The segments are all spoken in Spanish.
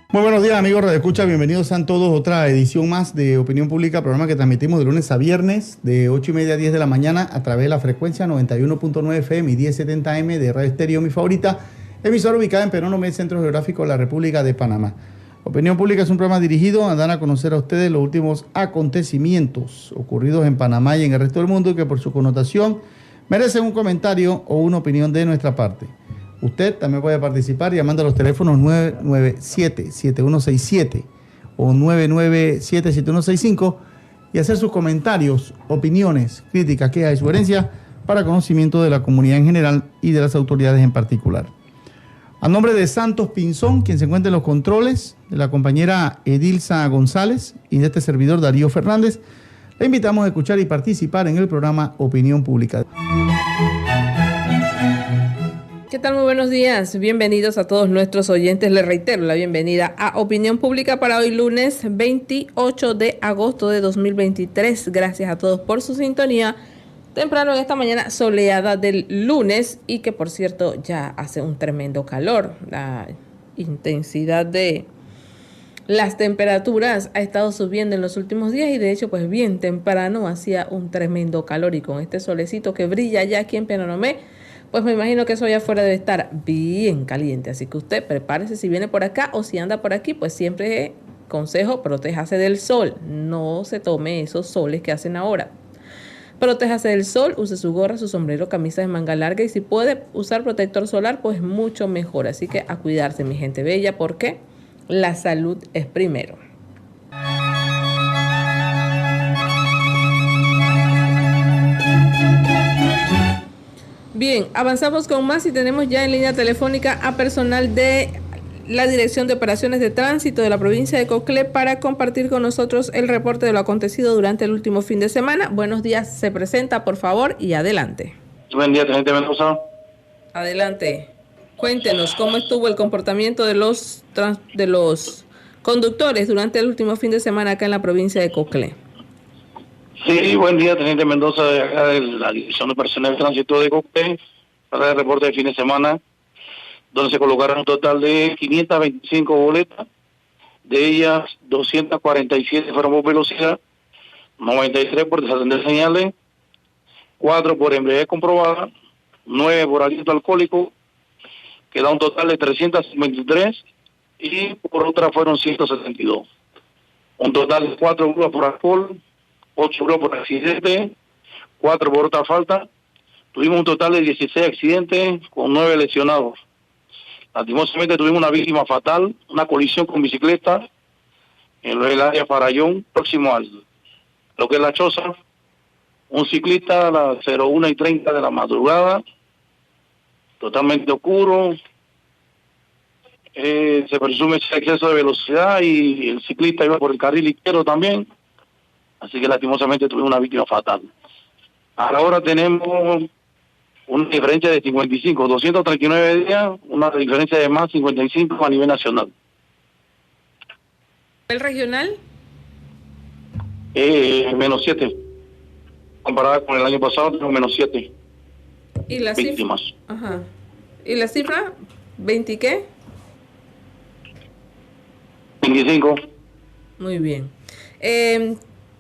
Muy buenos días, amigos Radio Escucha. Bienvenidos a todos a otra edición más de Opinión Pública, programa que transmitimos de lunes a viernes de 8:30 a 10 de la mañana a través de la frecuencia 91.9 FM y 1070 AM de Radio Estéreo, mi favorita, emisora ubicada en Peronomé, Centro Geográfico de la República de Panamá. Opinión Pública es un programa dirigido a dar a conocer a ustedes los últimos acontecimientos ocurridos en Panamá y en el resto del mundo y que por su connotación merecen un comentario o una opinión de nuestra parte. Usted también puede participar llamando a los teléfonos 997-7167 o 997-7165 y hacer sus comentarios, opiniones, críticas, quejas y sugerencias para conocimiento de la comunidad en general y de las autoridades en particular. A nombre de Santos Pinzón, quien se encuentra en los controles, de la compañera Edilza González y de este servidor Darío Fernández, le invitamos a escuchar y participar en el programa Opinión Pública. ¿Qué tal? Muy buenos días. Bienvenidos a todos nuestros oyentes. Les reitero la bienvenida a Opinión Pública para hoy lunes 28 de agosto de 2023. Gracias a todos por su sintonía temprano en esta mañana soleada del lunes y que por cierto ya hace un tremendo calor. La intensidad de las temperaturas ha estado subiendo en los últimos días y de hecho pues bien temprano hacía un tremendo calor y con este solecito que brilla ya aquí en Peronomé, pues me imagino que eso allá afuera debe estar bien caliente, así que usted prepárese si viene por acá o si anda por aquí, pues siempre consejo, protéjase del sol, no se tome esos soles que hacen ahora. Protéjase del sol, use su gorra, su sombrero, camisa de manga larga y si puede usar protector solar, pues mucho mejor, así que a cuidarse mi gente bella porque la salud es primero. Bien, avanzamos con más y tenemos ya en línea telefónica a personal de la Dirección de Operaciones de Tránsito de la provincia de Coclé para compartir con nosotros el reporte de lo acontecido durante el último fin de semana. Buenos días, se presenta por favor y adelante. Buen día, Teniente Mendoza. Adelante, cuéntenos cómo estuvo el comportamiento de los conductores durante el último fin de semana acá en la provincia de Coclé. Sí, buen día, Teniente Mendoza, de acá de la Dirección de Operaciones de Tránsito de Coclé, para el reporte de fin de semana, donde se colocaron un total de 525 boletas, de ellas 247 fueron por velocidad, 93 por desatender señales, 4 por embriaguez comprobada, 9 por aliento alcohólico, que da un total de 353, y por otra fueron 172. Un total de 4 grúas por alcohol, 8 grúas por accidente, 4 por otra falta. Tuvimos un total de 16 accidentes con 9 lesionados. Lastimosamente tuvimos una víctima fatal, una colisión con bicicleta en el área Farallón, próximo a lo que es La Choza. Un ciclista a las 01:30 de la madrugada, totalmente oscuro. Se presume ese exceso de velocidad y el ciclista iba por el carril izquierdo también. Así que lastimosamente tuvimos una víctima fatal. Ahora tenemos una diferencia de 55, 239 días, una diferencia de más 55 a nivel nacional. ¿El regional? Menos 7. Comparada con el año pasado, tenemos menos 7 ¿Y la víctimas. Ajá. ¿Y la cifra? ¿20 qué? 25. Muy bien.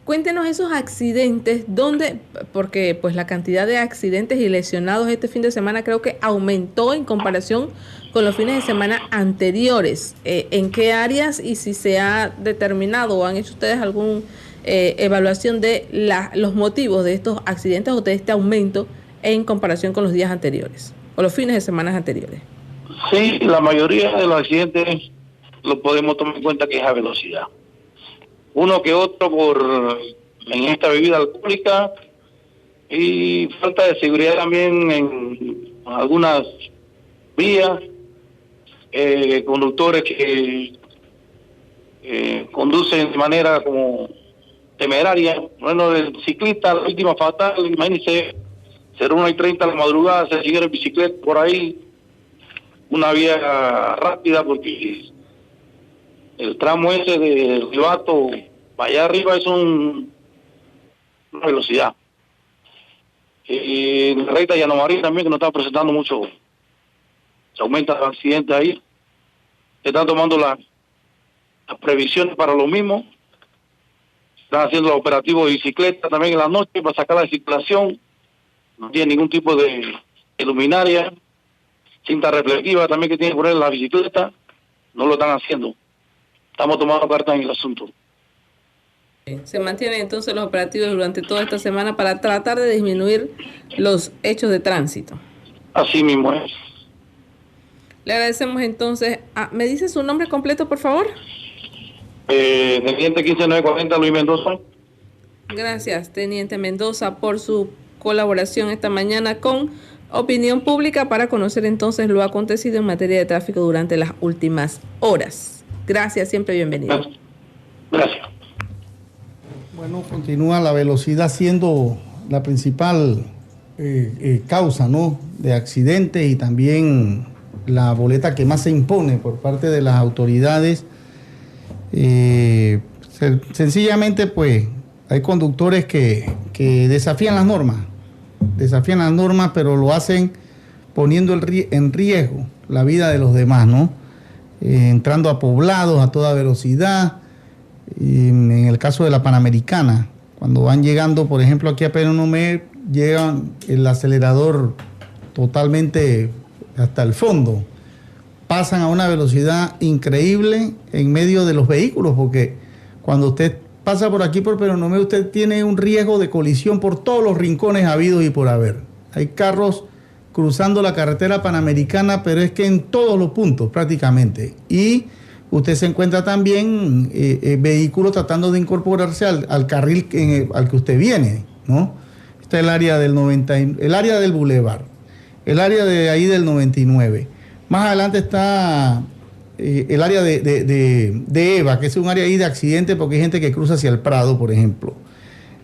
Cuéntenos esos accidentes, ¿dónde? Porque pues la cantidad de accidentes y lesionados este fin de semana creo que aumentó en comparación con los fines de semana anteriores. ¿En qué áreas y si se ha determinado o han hecho ustedes alguna evaluación de los motivos de estos accidentes o de este aumento en comparación con los días anteriores o los fines de semana anteriores? Sí, la mayoría de los accidentes lo podemos tomar en cuenta que es a velocidad. Uno que otro por en esta bebida alcohólica y falta de seguridad también en algunas vías, conductores que conducen de manera como temeraria. Bueno, el ciclista, la víctima fatal, imagínense, 01:30 de la madrugada, se siguieron en bicicleta por ahí, una vía rápida porque el tramo ese de Ribato para allá arriba es una velocidad. En la recta de Llano también, que nos está presentando mucho, se aumenta el accidente ahí. Se están tomando las las previsiones para lo mismo. Están haciendo los operativos de bicicleta también en la noche para sacar la circulación. No tiene ningún tipo de luminaria. Cinta reflectiva también que tiene que poner la bicicleta. No lo están haciendo. Estamos tomando cartas en el asunto. Se mantienen entonces los operativos durante toda esta semana para tratar de disminuir los hechos de tránsito. Así mismo es. Le agradecemos entonces. ¿Me dice su nombre completo, por favor? Teniente 15940, Luis Mendoza. Gracias, Teniente Mendoza, por su colaboración esta mañana con Opinión Pública para conocer entonces lo acontecido en materia de tráfico durante las últimas horas. Gracias, siempre bienvenido. Gracias. Bueno, continúa la velocidad siendo la principal causa, ¿no?, de accidentes, y también la boleta que más se impone por parte de las autoridades. Sencillamente, pues, hay conductores que desafían las normas, pero lo hacen poniendo en riesgo la vida de los demás, ¿no? Entrando a poblados a toda velocidad. En el caso de la Panamericana, cuando van llegando, por ejemplo, aquí a Pedro Nomé, llegan el acelerador totalmente hasta el fondo, pasan a una velocidad increíble en medio de los vehículos, porque cuando usted pasa por aquí por Pedro Nomé, usted tiene un riesgo de colisión por todos los rincones habidos y por haber. Hay carros cruzando la carretera Panamericana, pero es que en todos los puntos prácticamente. Y usted se encuentra también vehículos tratando de incorporarse al carril al que usted viene, ¿no? Está el área del el área del Boulevard, el área de ahí del 99. Más adelante está el área de Eva, que es un área ahí de accidente porque hay gente que cruza hacia el Prado, por ejemplo.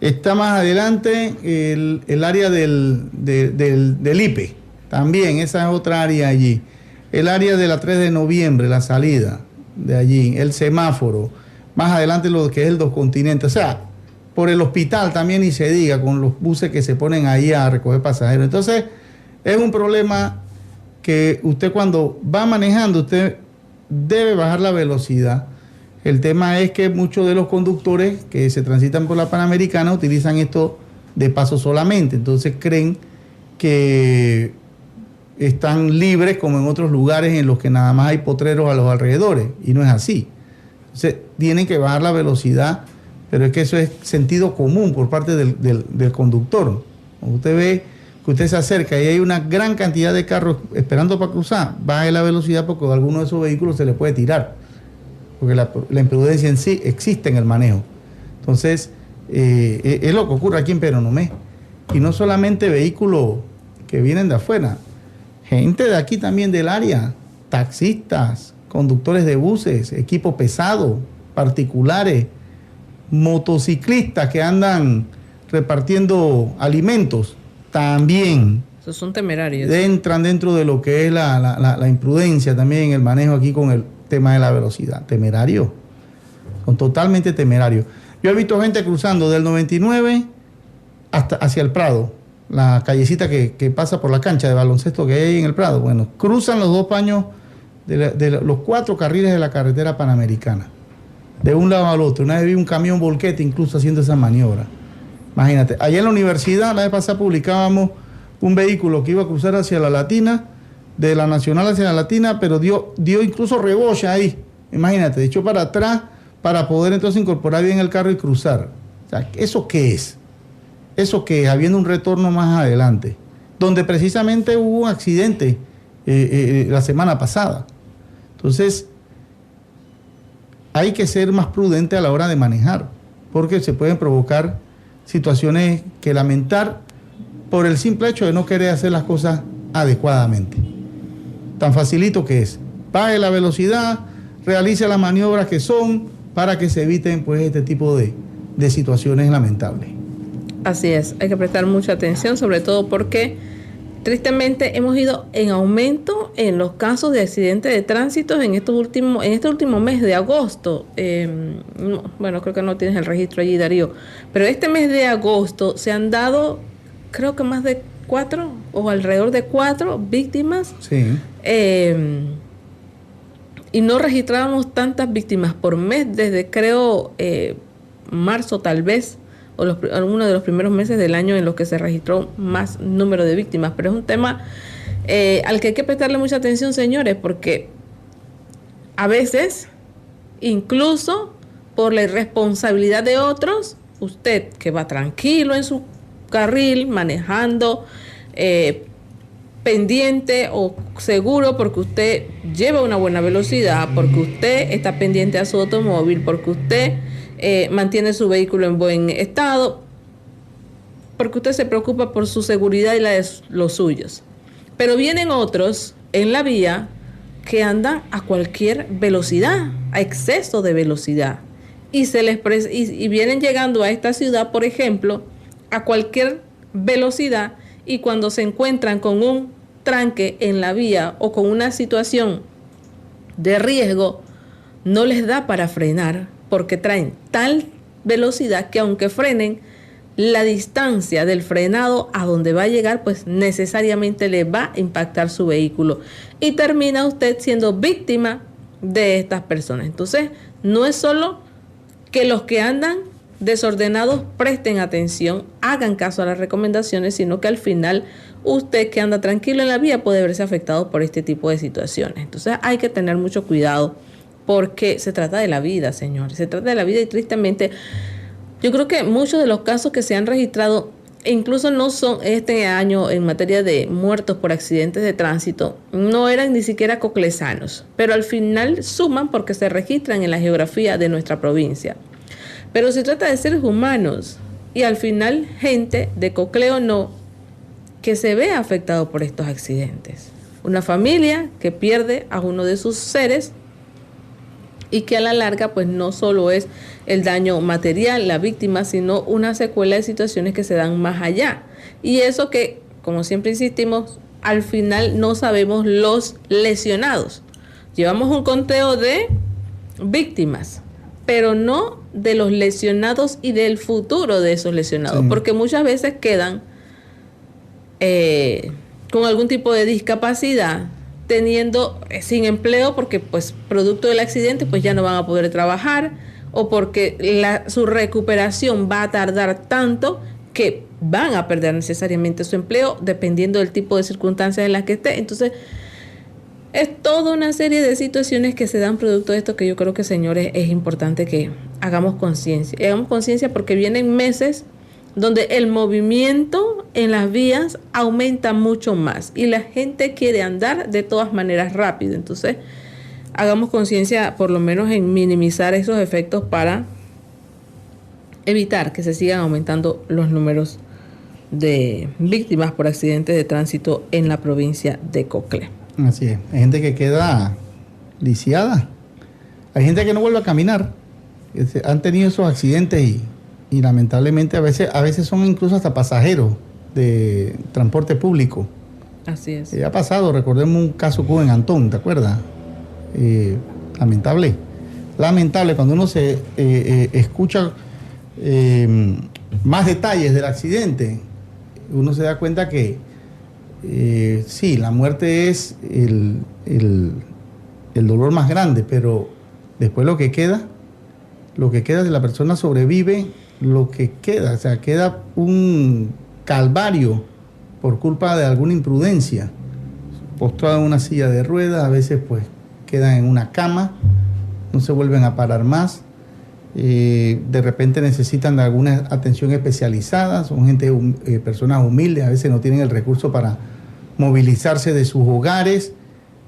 Está más adelante el área del IPE, también, esa es otra área allí. El área de la 3 de noviembre, la salida de allí, el semáforo, más adelante lo que es el Dos Continentes, o sea, por el hospital también, ni se diga, con los buses que se ponen ahí a recoger pasajeros. Entonces, es un problema que usted cuando va manejando, usted debe bajar la velocidad. El tema es que muchos de los conductores que se transitan por la Panamericana utilizan esto de paso solamente, entonces creen que están libres como en otros lugares en los que nada más hay potreros a los alrededores, y no es así. Entonces tienen que bajar la velocidad, pero es que eso es sentido común por parte del conductor. Cuando usted ve que usted se acerca y hay una gran cantidad de carros esperando para cruzar, baje la velocidad porque a alguno de esos vehículos se le puede tirar, porque la imprudencia en sí existe en el manejo. Entonces, es lo que ocurre aquí en Pedro Nomé. Y no solamente vehículos que vienen de afuera, gente de aquí también del área, taxistas, conductores de buses, equipo pesado, particulares, motociclistas que andan repartiendo alimentos, también. Esos son temerarios. Entran dentro de lo que es la imprudencia también en el manejo aquí con el tema de la velocidad. Temerario. Son totalmente temerarios. Yo he visto gente cruzando del 99 hasta hacia el Prado, la callecita que pasa por la cancha de baloncesto que hay ahí en el Prado. Bueno, cruzan los dos paños de los 4 carriles de la carretera Panamericana, de un lado al otro. Una vez vi un camión volquete incluso haciendo esa maniobra. Imagínate, allá en la universidad, la vez pasada publicábamos un vehículo que iba a cruzar hacia la Latina, de la Nacional hacia la Latina, pero dio incluso rebocha ahí. Imagínate, echó para atrás para poder entonces incorporar bien el carro y cruzar. O sea, ¿eso qué es? Eso que habiendo un retorno más adelante, donde precisamente hubo un accidente la semana pasada. Entonces, hay que ser más prudente a la hora de manejar, porque se pueden provocar situaciones que lamentar por el simple hecho de no querer hacer las cosas adecuadamente. Tan facilito que es. Baje la velocidad, realice las maniobras que son para que se eviten pues este tipo de situaciones lamentables. Así es, hay que prestar mucha atención, sobre todo porque tristemente hemos ido en aumento en los casos de accidentes de tránsito en este último mes de agosto. Bueno, creo que no tienes el registro allí, Darío, pero este mes de agosto se han dado, creo que más de 4 o alrededor de 4 víctimas. Sí. y no registrábamos tantas víctimas por mes desde creo marzo tal vez, o algunos de los primeros meses del año en los que se registró más número de víctimas. Pero es un tema al que hay que prestarle mucha atención, señores, porque a veces, incluso por la irresponsabilidad de otros, usted que va tranquilo en su carril, manejando, pendiente o seguro porque usted lleva una buena velocidad, porque usted está pendiente a su automóvil, porque usted mantiene su vehículo en buen estado, porque usted se preocupa por su seguridad y la de los suyos. Pero vienen otros en la vía que andan a cualquier velocidad, a exceso de velocidad, y vienen llegando a esta ciudad, por ejemplo, a cualquier velocidad, y cuando se encuentran con un tranque en la vía o con una situación de riesgo, no les da para frenar porque traen tal velocidad que aunque frenen, la distancia del frenado a donde va a llegar, pues necesariamente le va a impactar su vehículo y termina usted siendo víctima de estas personas. Entonces, no es solo que los que andan desordenados presten atención, hagan caso a las recomendaciones, sino que al final usted que anda tranquilo en la vía puede verse afectado por este tipo de situaciones. Entonces hay que tener mucho cuidado porque se trata de la vida, señores, se trata de la vida. Y tristemente yo creo que muchos de los casos que se han registrado, incluso no son este año en materia de muertos por accidentes de tránsito, no eran ni siquiera coclesanos, pero al final suman porque se registran en la geografía de nuestra provincia. Pero se trata de seres humanos y al final gente, de Cocle o no, que se ve afectado por estos accidentes. Una familia que pierde a uno de sus seres y que a la larga pues no solo es el daño material, la víctima, sino una secuela de situaciones que se dan más allá. Y eso que, como siempre insistimos, al final no sabemos los lesionados. Llevamos un conteo de víctimas, pero no de los lesionados y del futuro de esos lesionados, sí, porque muchas veces quedan con algún tipo de discapacidad, teniendo sin empleo porque pues producto del accidente pues ya no van a poder trabajar, o porque su recuperación va a tardar tanto que van a perder necesariamente su empleo dependiendo del tipo de circunstancias en las que esté. Entonces es toda una serie de situaciones que se dan producto de esto que yo creo que, señores, es importante que hagamos conciencia. Y hagamos conciencia porque vienen meses donde el movimiento en las vías aumenta mucho más y la gente quiere andar de todas maneras rápido. Entonces, hagamos conciencia por lo menos en minimizar esos efectos para evitar que se sigan aumentando los números de víctimas por accidentes de tránsito en la provincia de Cocle. Así es. Hay gente que queda lisiada. Hay gente que no vuelve a caminar. Han tenido esos accidentes y lamentablemente a veces son incluso hasta pasajeros de transporte público. Así es. Ha pasado, recordemos un caso que hubo en Antón, ¿te acuerdas? Lamentable cuando uno se escucha más detalles del accidente, uno se da cuenta que sí, la muerte es el dolor más grande, pero después lo que queda, si la persona sobrevive, lo que queda, o sea, queda un calvario por culpa de alguna imprudencia, postrado en una silla de ruedas, a veces pues quedan en una cama, no se vuelven a parar más, de repente necesitan de alguna atención especializada, son personas humildes, a veces no tienen el recurso para movilizarse de sus hogares,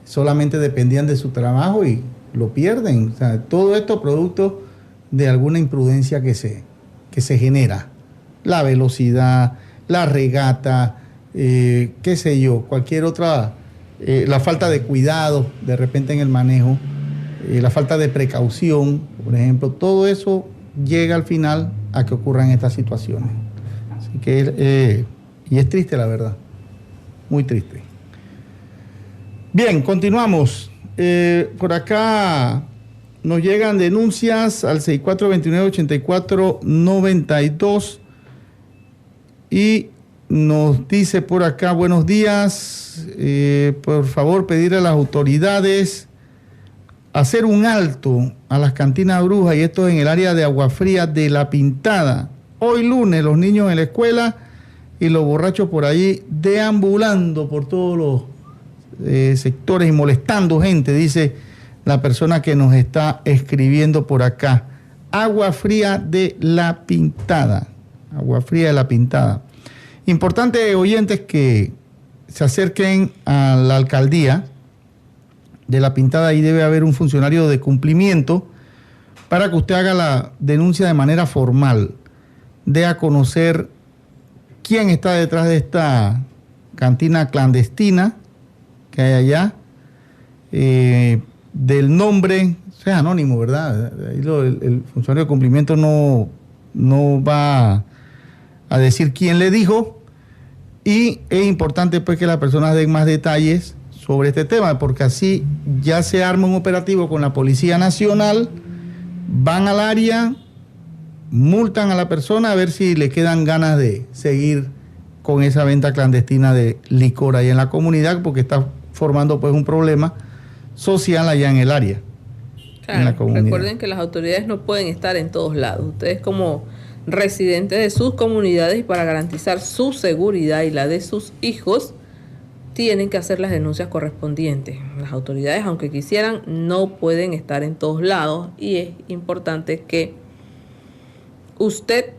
solamente dependían de su trabajo y lo pierden. O sea, todo esto producto de alguna imprudencia que se genera. La velocidad, la regata, qué sé yo, cualquier otra, la falta de cuidado de repente en el manejo, la falta de precaución, por ejemplo, todo eso llega al final a que ocurran estas situaciones. Así que, y es triste la verdad, muy triste. Bien, continuamos. Por acá nos llegan denuncias al 6429-8492 y nos dice por acá, buenos días, por favor pedir a las autoridades hacer un alto a las cantinas brujas, y esto en el área de Agua Fría de La Pintada. Hoy lunes los niños en la escuela y los borrachos por allí deambulando por todos los sectores y molestando gente, dice la persona que nos está escribiendo por acá. Agua Fría de La Pintada. Agua Fría de La Pintada. Importante, oyentes, que se acerquen a la alcaldía de La Pintada. Ahí debe haber un funcionario de cumplimiento para que usted haga la denuncia de manera formal, dé a conocer quién está detrás de esta cantina clandestina que hay allá, del nombre, sea anónimo, ¿verdad? Ahí el funcionario de cumplimiento no va a decir quién le dijo, y es importante pues que las personas den más detalles sobre este tema, porque así ya se arma un operativo con la Policía Nacional, van al área, multan a la persona a ver si le quedan ganas de seguir con esa venta clandestina de licor ahí en la comunidad, porque está formando pues un problema social allá en el área. Claro, en la comunidad. Recuerden que las autoridades no pueden estar en todos lados. Ustedes, como residentes de sus comunidades, y para garantizar su seguridad y la de sus hijos, tienen que hacer las denuncias correspondientes. Las autoridades, aunque quisieran, no pueden estar en todos lados, y es importante que usted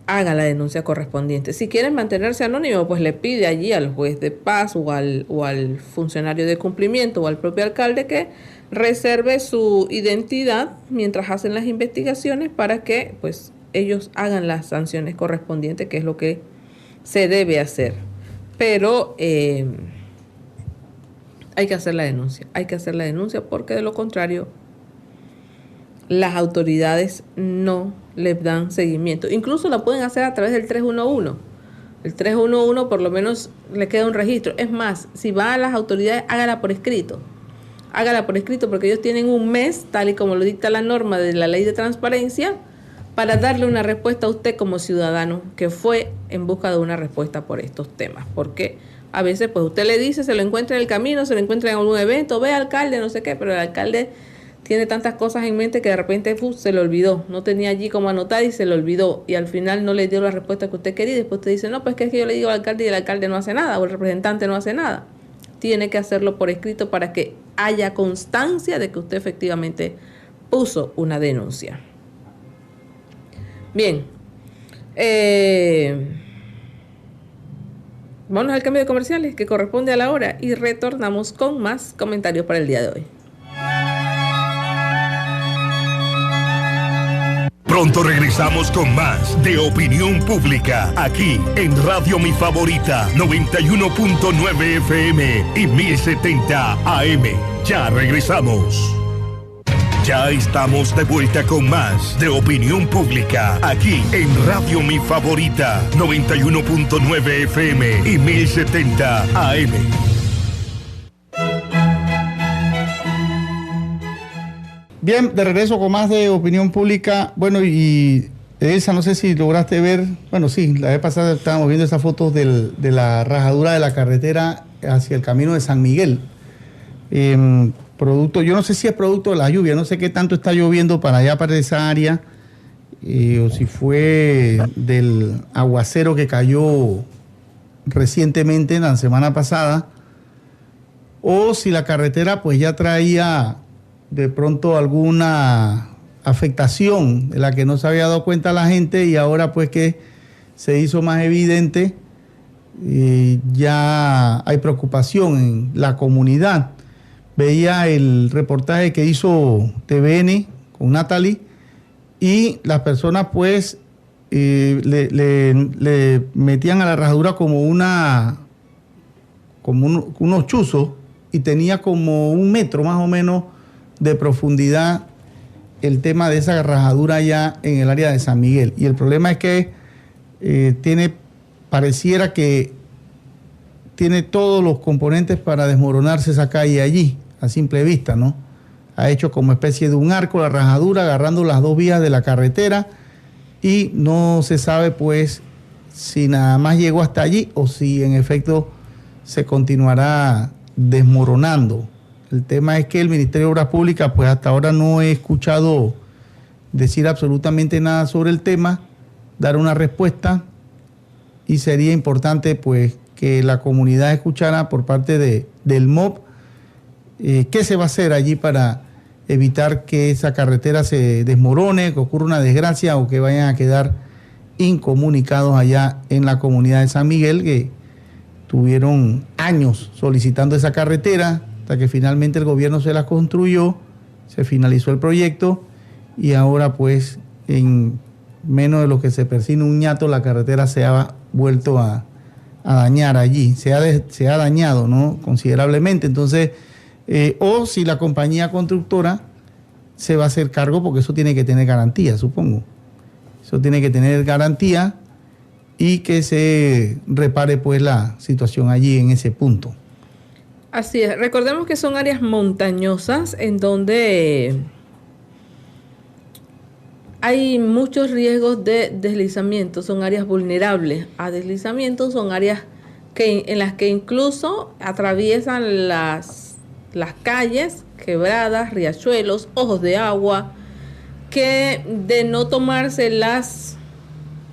haga la denuncia correspondiente. Si quieren mantenerse anónimo, pues le pide allí al juez de paz o al funcionario de cumplimiento o al propio alcalde que reserve su identidad mientras hacen las investigaciones, para que pues ellos hagan las sanciones correspondientes, que es lo que se debe hacer. Pero hay que hacer la denuncia, porque de lo contrario las autoridades no les dan seguimiento. Incluso la pueden hacer a través del 311. El 311 por lo menos le queda un registro. Es más, si va a las autoridades, hágala por escrito. Porque ellos tienen un mes, tal y como lo dicta la norma de la ley de transparencia, para darle una respuesta a usted como ciudadano que fue en busca de una respuesta por estos temas. Porque a veces pues usted le dice, se lo encuentra en el camino, se lo encuentra en algún evento, ve alcalde, no sé qué, pero el alcalde tiene tantas cosas en mente que de repente se le olvidó, no tenía allí como anotar y se le olvidó, y al final no le dio la respuesta que usted quería, y después usted dice, no, pues que es que yo le digo al alcalde y el alcalde no hace nada, o el representante no hace nada. Tiene que hacerlo por escrito para que haya constancia de que usted efectivamente puso una denuncia. Bien, vamos al cambio de comerciales que corresponde a la hora, y retornamos con más comentarios para el día de hoy. Pronto regresamos con más de Opinión Pública, aquí en Radio Mi Favorita, 91.9 FM y 1070 AM. Ya regresamos. Ya estamos de vuelta con más de Opinión Pública, aquí en Radio Mi Favorita, 91.9 FM y 1070 AM. Bien, de regreso con más de Opinión Pública. Bueno, y Elsa, no sé si lograste ver, bueno, sí, la vez pasada estábamos viendo esas fotos de la rajadura de la carretera hacia el camino de San Miguel. Producto, yo no sé si es producto de la lluvia, no sé qué tanto está lloviendo para allá, para esa área, o si fue del aguacero que cayó recientemente, la semana pasada, o si la carretera pues ya traía de pronto alguna afectación de la que no se había dado cuenta la gente, y ahora pues que se hizo más evidente, ya hay preocupación en la comunidad. Veía el reportaje que hizo TVN con Natalie, y las personas pues le metían a la rajadura como unos chuzos, y tenía como 1 metro más o menos de profundidad el tema de esa rajadura allá en el área de San Miguel. Y el problema es que pareciera que tiene todos los componentes para desmoronarse esa calle allí, a simple vista, ¿no? Ha hecho como especie de un arco la rajadura, agarrando las 2 vías de la carretera, y no se sabe pues si nada más llegó hasta allí o si en efecto se continuará desmoronando El tema es que el Ministerio de Obras Públicas, pues hasta ahora no he escuchado decir absolutamente nada sobre el tema, dar una respuesta, y sería importante pues que la comunidad escuchara por parte del MOB qué se va a hacer allí para evitar que esa carretera se desmorone, que ocurra una desgracia o que vayan a quedar incomunicados allá en la comunidad de San Miguel, que tuvieron años solicitando esa carretera hasta que finalmente el gobierno se la construyó, se finalizó el proyecto y ahora pues en menos de lo que se persigue un ñato la carretera se ha vuelto a dañar allí, se ha dañado, ¿no?, considerablemente. Entonces, o si la compañía constructora se va a hacer cargo, porque eso tiene que tener garantía, supongo. Eso tiene que tener garantía y que se repare pues la situación allí en ese punto. Así es. Recordemos que son áreas montañosas en donde hay muchos riesgos de deslizamiento, son áreas vulnerables a deslizamiento, son áreas en las que incluso atraviesan las calles, quebradas, riachuelos, ojos de agua, que de no tomarse las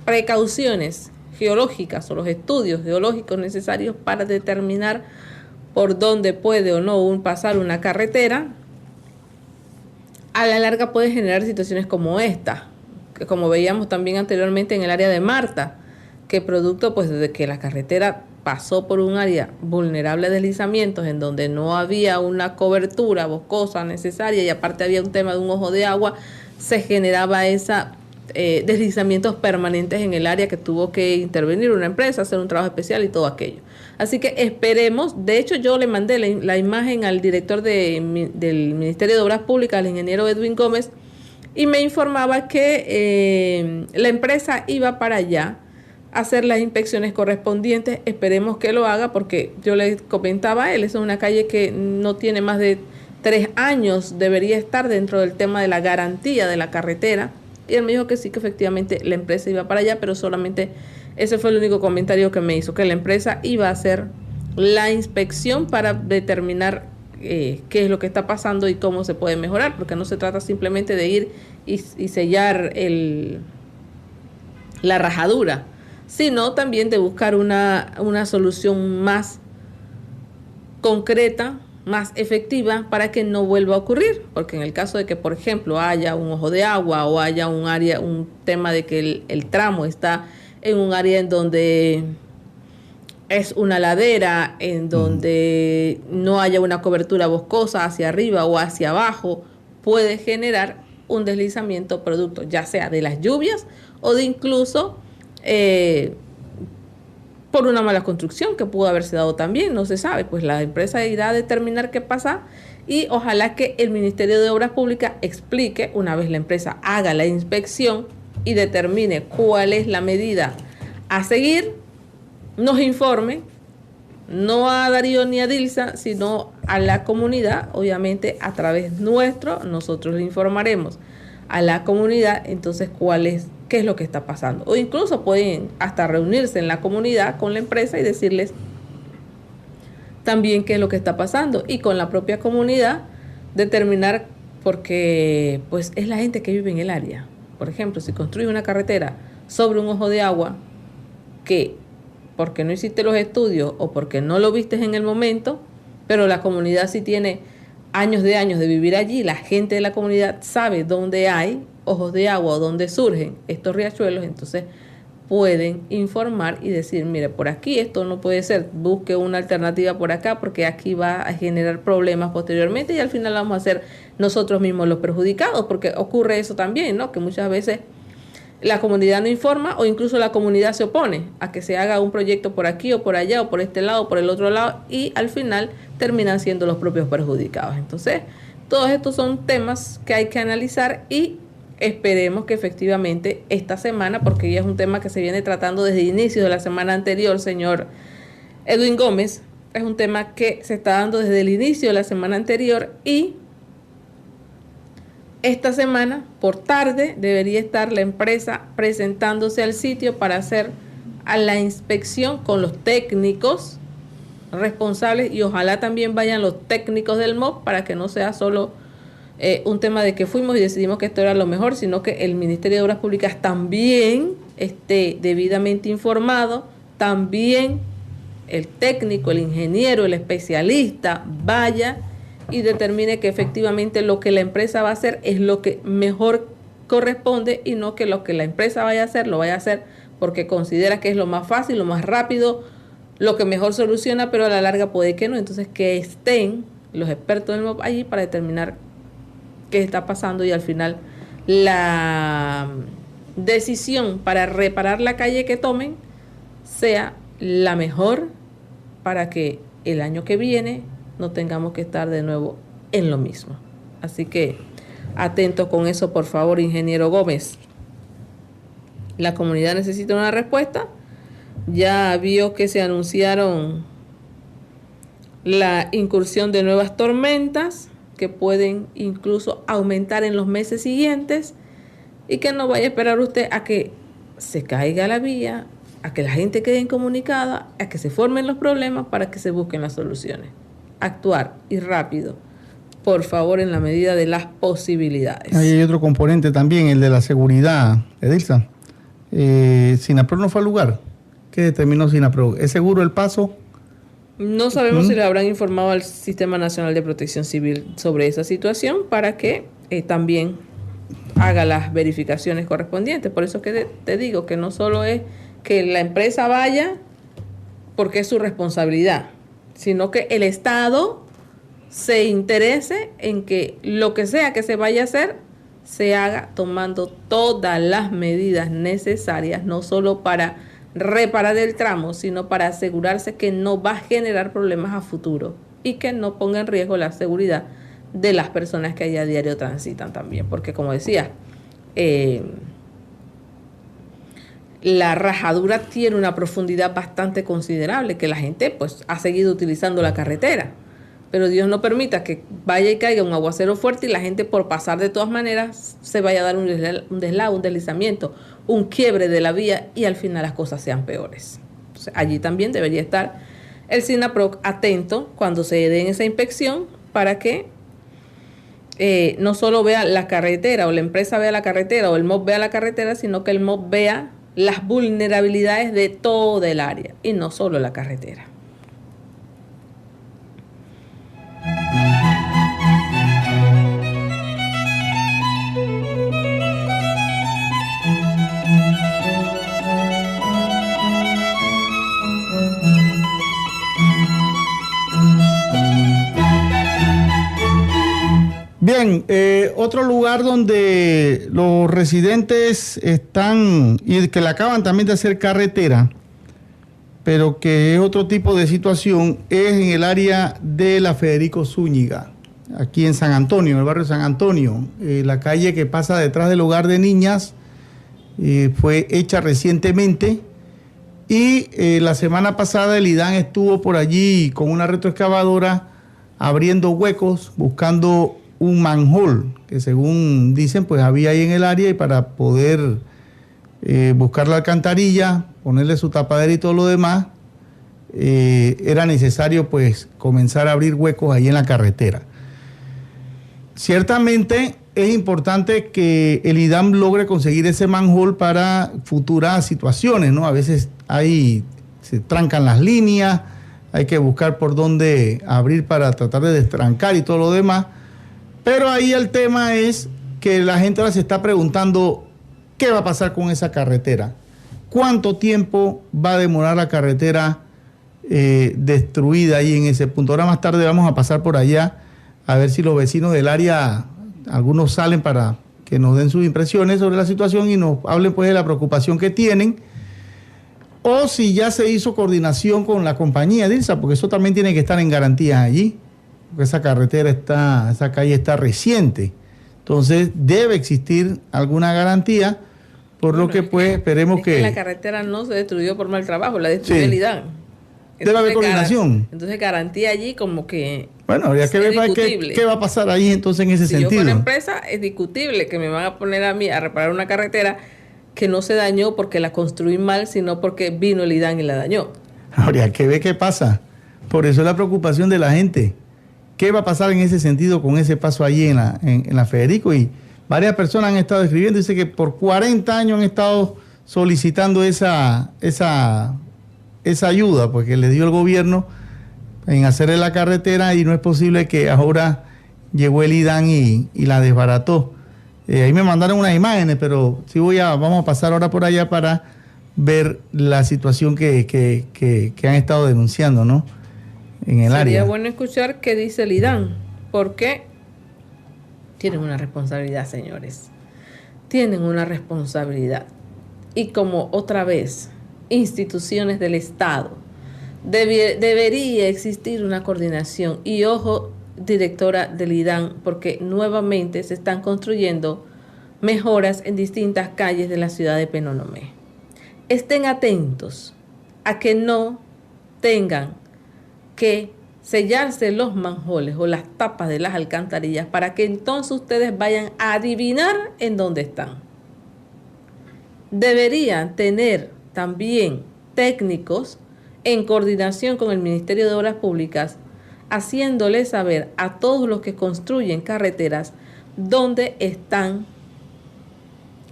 precauciones geológicas o los estudios geológicos necesarios para determinar por dónde puede o no pasar una carretera, a la larga puede generar situaciones como esta, que como veíamos también anteriormente en el área de Marta, que producto pues de que la carretera pasó por un área vulnerable a deslizamientos en donde no había una cobertura boscosa necesaria y aparte había un tema de un ojo de agua, se generaba deslizamientos permanentes en el área que tuvo que intervenir una empresa, hacer un trabajo especial y todo aquello. Así que esperemos, de hecho yo le mandé la imagen al director del Ministerio de Obras Públicas, al ingeniero Edwin Gómez, y me informaba que la empresa iba para allá a hacer las inspecciones correspondientes. Esperemos que lo haga porque yo le comentaba a él, esa es una calle que no tiene más de 3 años, debería estar dentro del tema de la garantía de la carretera. Y él me dijo que sí, que efectivamente la empresa iba para allá, pero solamente ese fue el único comentario que me hizo, que la empresa iba a hacer la inspección para determinar qué es lo que está pasando y cómo se puede mejorar, porque no se trata simplemente de ir y sellar la rajadura, sino también de buscar una solución más concreta, más efectiva para que no vuelva a ocurrir, porque en el caso de que, por ejemplo, haya un ojo de agua o haya un tema de que el tramo está en un área en donde es una ladera, en donde no haya una cobertura boscosa hacia arriba o hacia abajo, puede generar un deslizamiento producto ya sea de las lluvias o de incluso por una mala construcción que pudo haberse dado también, no se sabe, pues la empresa irá a determinar qué pasa y ojalá que el Ministerio de Obras Públicas explique, una vez la empresa haga la inspección y determine cuál es la medida a seguir, nos informe, no a Darío ni a Dilsa, sino a la comunidad, obviamente a través nuestro, nosotros le informaremos a la comunidad, entonces qué es lo que está pasando. O incluso pueden hasta reunirse en la comunidad con la empresa y decirles también qué es lo que está pasando y con la propia comunidad determinar, porque pues es la gente que vive en el área. Por ejemplo, si construyes una carretera sobre un ojo de agua que porque no hiciste los estudios o porque no lo vistes en el momento, pero la comunidad sí tiene años de vivir allí, la gente de la comunidad sabe dónde hay ojos de agua o dónde surgen estos riachuelos, entonces pueden informar y decir, mire, por aquí esto no puede ser, busque una alternativa por acá porque aquí va a generar problemas posteriormente y al final vamos a ser nosotros mismos los perjudicados, porque ocurre eso también, ¿no? Que muchas veces la comunidad no informa o incluso la comunidad se opone a que se haga un proyecto por aquí o por allá o por este lado o por el otro lado y al final terminan siendo los propios perjudicados. Entonces, todos estos son temas que hay que analizar y esperemos que efectivamente esta semana, porque ya es un tema que se viene tratando desde inicios de la semana anterior, señor Edwin Gómez, es un tema que se está dando desde el inicio de la semana anterior y esta semana, por tarde, debería estar la empresa presentándose al sitio para hacer a la inspección con los técnicos responsables, y ojalá también vayan los técnicos del MOB para que no sea solo un tema de que fuimos y decidimos que esto era lo mejor, sino que el Ministerio de Obras Públicas también esté debidamente informado, también el técnico, el ingeniero, el especialista vaya y determine que efectivamente lo que la empresa va a hacer es lo que mejor corresponde, y no que lo que la empresa vaya a hacer lo vaya a hacer porque considera que es lo más fácil, lo más rápido, lo que mejor soluciona, pero a la larga puede que no. Entonces, que estén los expertos del MOB allí para determinar qué está pasando, y al final la decisión para reparar la calle que tomen sea la mejor para que el año que viene no tengamos que estar de nuevo en lo mismo. Así que atento con eso, por favor, ingeniero Gómez. La comunidad necesita una respuesta. Ya vio que se anunciaron la incursión de nuevas tormentas que pueden incluso aumentar en los meses siguientes, y que no vaya a esperar usted a que se caiga la vía, a que la gente quede incomunicada, a que se formen los problemas para que se busquen las soluciones. Actuar y rápido, por favor, en la medida de las posibilidades. Ahí hay otro componente también, el de la seguridad, Edilza. Sinapro no fue al lugar. ¿Qué determinó Sinapro? ¿Es seguro el paso? No sabemos si le habrán informado al Sistema Nacional de Protección Civil sobre esa situación para que también haga las verificaciones correspondientes. Por eso que te digo que no solo es que la empresa vaya porque es su responsabilidad, sino que el Estado se interese en que lo que sea que se vaya a hacer se haga tomando todas las medidas necesarias, no solo para reparar el tramo, sino para asegurarse que no va a generar problemas a futuro y que no ponga en riesgo la seguridad de las personas que allá a diario transitan también. Porque, como decía, la rajadura tiene una profundidad bastante considerable, que la gente pues ha seguido utilizando la carretera. Pero Dios no permita que vaya y caiga un aguacero fuerte y la gente, por pasar de todas maneras, se vaya a dar un deslave, un deslizamiento, un quiebre de la vía, y al final las cosas sean peores. Entonces, allí también debería estar el SINAPROC atento cuando se den esa inspección para que no solo vea la carretera, o la empresa vea la carretera, o el MOB vea la carretera, sino que el MOB vea las vulnerabilidades de toda el área y no solo la carretera. Bien, otro lugar donde los residentes están, y que le acaban también de hacer carretera, pero que es otro tipo de situación, es en el área de la Federico Zúñiga, aquí en San Antonio, en el barrio de San Antonio. La calle que pasa detrás del hogar de niñas fue hecha recientemente, y la semana pasada el IDAN estuvo por allí con una retroexcavadora abriendo huecos, buscando un manhole que, según dicen, pues había ahí en el área, y para poder buscar la alcantarilla, ponerle su tapadera y todo lo demás, era necesario pues comenzar a abrir huecos ahí en la carretera. Ciertamente es importante que el IDAM logre conseguir ese manhole para futuras situaciones, ¿no? A veces se trancan las líneas, hay que buscar por dónde abrir para tratar de destrancar y todo lo demás. Pero ahí el tema es que la gente ahora se está preguntando qué va a pasar con esa carretera. ¿Cuánto tiempo va a demorar la carretera destruida ahí en ese punto? Ahora más tarde vamos a pasar por allá a ver si los vecinos del área, algunos salen para que nos den sus impresiones sobre la situación y nos hablen pues de la preocupación que tienen, o si ya se hizo coordinación con la compañía Dilsa, porque eso también tiene que estar en garantías allí, porque esa calle está reciente. Entonces debe existir alguna garantía, por lo que pues esperemos que... La carretera no se destruyó por mal trabajo, la destruyó el IDAN. Debe haber coordinación. Entonces garantía allí como que... Bueno, habría que ver qué va a pasar ahí entonces en ese sentido. Si yo fuera empresa, es discutible que me van a poner a mí a reparar una carretera que no se dañó porque la construí mal, sino porque vino el IDAN y la dañó. Habría que ver qué pasa. Por eso es la preocupación de la gente. ¿Qué va a pasar en ese sentido con ese paso allí en la Federico? Y varias personas han estado escribiendo, dice que por 40 años han estado solicitando esa ayuda, porque le dio el gobierno en hacerle la carretera y no es posible que ahora llegó el IDAN y la desbarató. Ahí me mandaron unas imágenes, pero sí vamos a pasar ahora por allá para ver la situación que han estado denunciando, ¿no? En el área. Sería bueno escuchar qué dice el IDAN, porque tienen una responsabilidad, señores. Tienen una responsabilidad. Y como otra vez, instituciones del Estado, debería existir una coordinación. Y ojo, directora del IDAN, porque nuevamente se están construyendo mejoras en distintas calles de la ciudad de Penonomé. Estén atentos a que no tengan que sellarse los manjoles o las tapas de las alcantarillas para que entonces ustedes vayan a adivinar en dónde están. Deberían tener también técnicos en coordinación con el Ministerio de Obras Públicas, haciéndole saber a todos los que construyen carreteras dónde están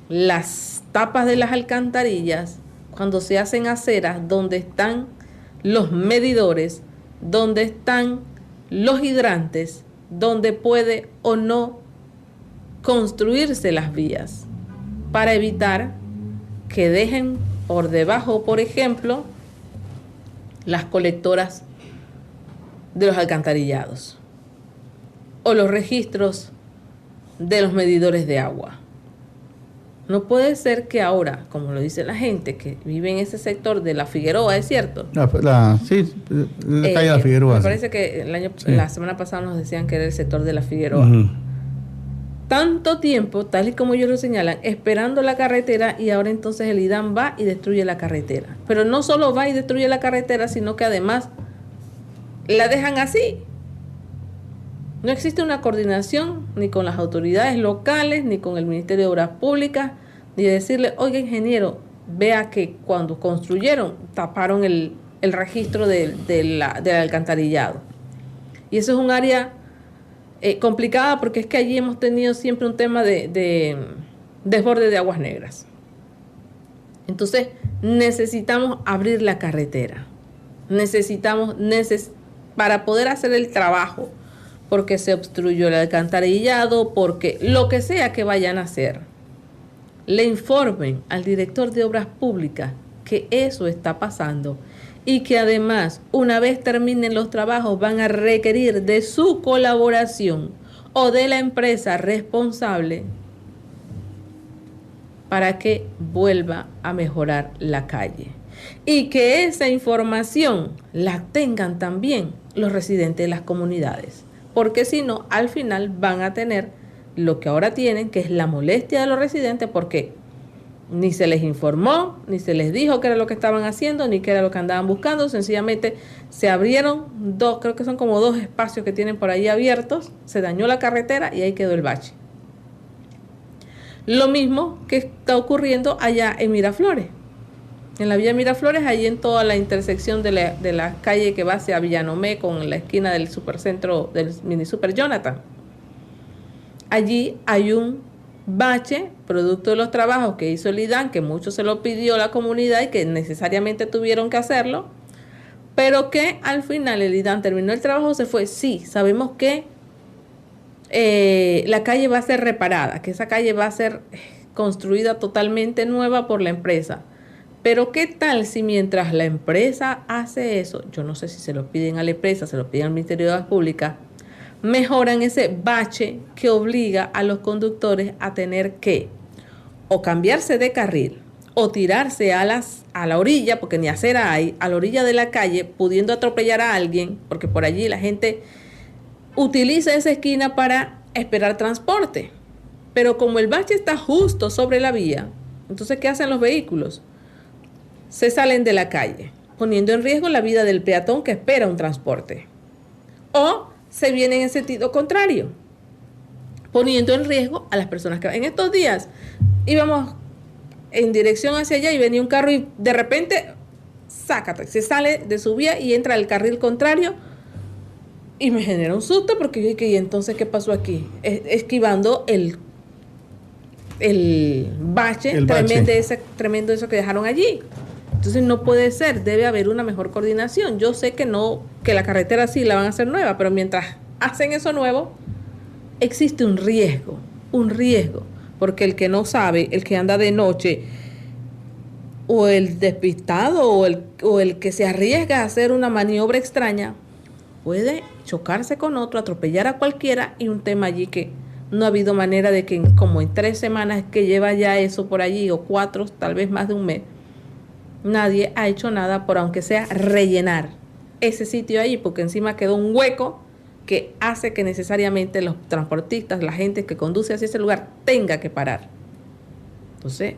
las tapas de las alcantarillas, cuando se hacen aceras, dónde están los medidores, dónde están los hidrantes, dónde puede o no construirse las vías, para evitar que dejen por debajo, por ejemplo, las colectoras de los alcantarillados o los registros de los medidores de agua. No puede ser que ahora, como lo dice la gente que vive en ese sector de la Figueroa, ¿es cierto? Sí, la calle de la Figueroa. Me parece que la semana pasada nos decían que era el sector de la Figueroa. Tanto tiempo, tal y como ellos lo señalan, esperando la carretera, y ahora entonces el IDAN va y destruye la carretera. Pero no solo va y destruye la carretera, sino que además la dejan así. No existe una coordinación ni con las autoridades locales, ni con el Ministerio de Obras Públicas, ni decirle, oiga, ingeniero, vea que cuando construyeron taparon el registro del alcantarillado. Y eso es un área complicada, porque es que allí hemos tenido siempre un tema de desborde de aguas negras. Entonces necesitamos abrir la carretera. Necesitamos para poder hacer el trabajo, porque se obstruyó el alcantarillado, porque lo que sea que vayan a hacer, le informen al director de Obras Públicas que eso está pasando, y que además, una vez terminen los trabajos, van a requerir de su colaboración o de la empresa responsable para que vuelva a mejorar la calle. Y que esa información la tengan también los residentes de las comunidades, porque si no, al final van a tener lo que ahora tienen, que es la molestia de los residentes, porque ni se les informó, ni se les dijo qué era lo que estaban haciendo, ni qué era lo que andaban buscando. Sencillamente se abrieron creo que son como 2 espacios que tienen por ahí abiertos, se dañó la carretera y ahí quedó el bache. Lo mismo que está ocurriendo allá en Miraflores, en la vía Miraflores, ahí en toda la intersección de la calle que va hacia Villanomé con la esquina del supercentro, del mini super Jonathan. Allí hay un bache producto de los trabajos que hizo el IDAN, que mucho se lo pidió la comunidad y que necesariamente tuvieron que hacerlo, pero que al final el IDAN terminó el trabajo, se fue. Sí, sabemos que la calle va a ser reparada, que esa calle va a ser construida totalmente nueva por la empresa. Pero ¿qué tal si mientras la empresa hace eso, yo no sé si se lo piden a la empresa, se lo piden al Ministerio de Obras Públicas, mejoran ese bache que obliga a los conductores a tener que o cambiarse de carril o tirarse a la orilla, porque ni acera hay, a la orilla de la calle, pudiendo atropellar a alguien, porque por allí la gente utiliza esa esquina para esperar transporte. Pero como el bache está justo sobre la vía, entonces ¿qué hacen los vehículos? Se salen de la calle, poniendo en riesgo la vida del peatón que espera un transporte. O se vienen en sentido contrario, poniendo en riesgo a las personas que van. En estos días íbamos en dirección hacia allá y venía un carro y de repente sácate, se sale de su vía y entra al carril contrario y me genera un susto porque yo dije, ¿y entonces qué pasó aquí? Esquivando el bache, tremendo eso que dejaron allí. Entonces no puede ser, debe haber una mejor coordinación. Yo sé que la carretera sí la van a hacer nueva, pero mientras hacen eso nuevo, existe un riesgo, porque el que no sabe, el que anda de noche, o el despistado, o el que se arriesga a hacer una maniobra extraña, puede chocarse con otro, atropellar a cualquiera, y un tema allí que no ha habido manera de que como en 3 semanas que lleva ya eso por allí, o 4, tal vez más de un mes, nadie ha hecho nada por, aunque sea, rellenar ese sitio ahí, porque encima quedó un hueco que hace que necesariamente los transportistas, la gente que conduce hacia ese lugar, tenga que parar. Entonces,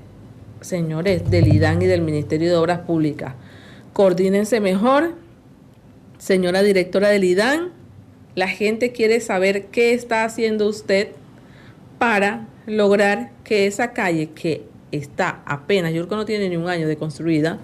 señores del IDAN y del Ministerio de Obras Públicas, coordínense mejor. Señora directora del IDAN, la gente quiere saber qué está haciendo usted para lograr que esa calle, que está apenas, yo creo que no tiene ni un año de construida,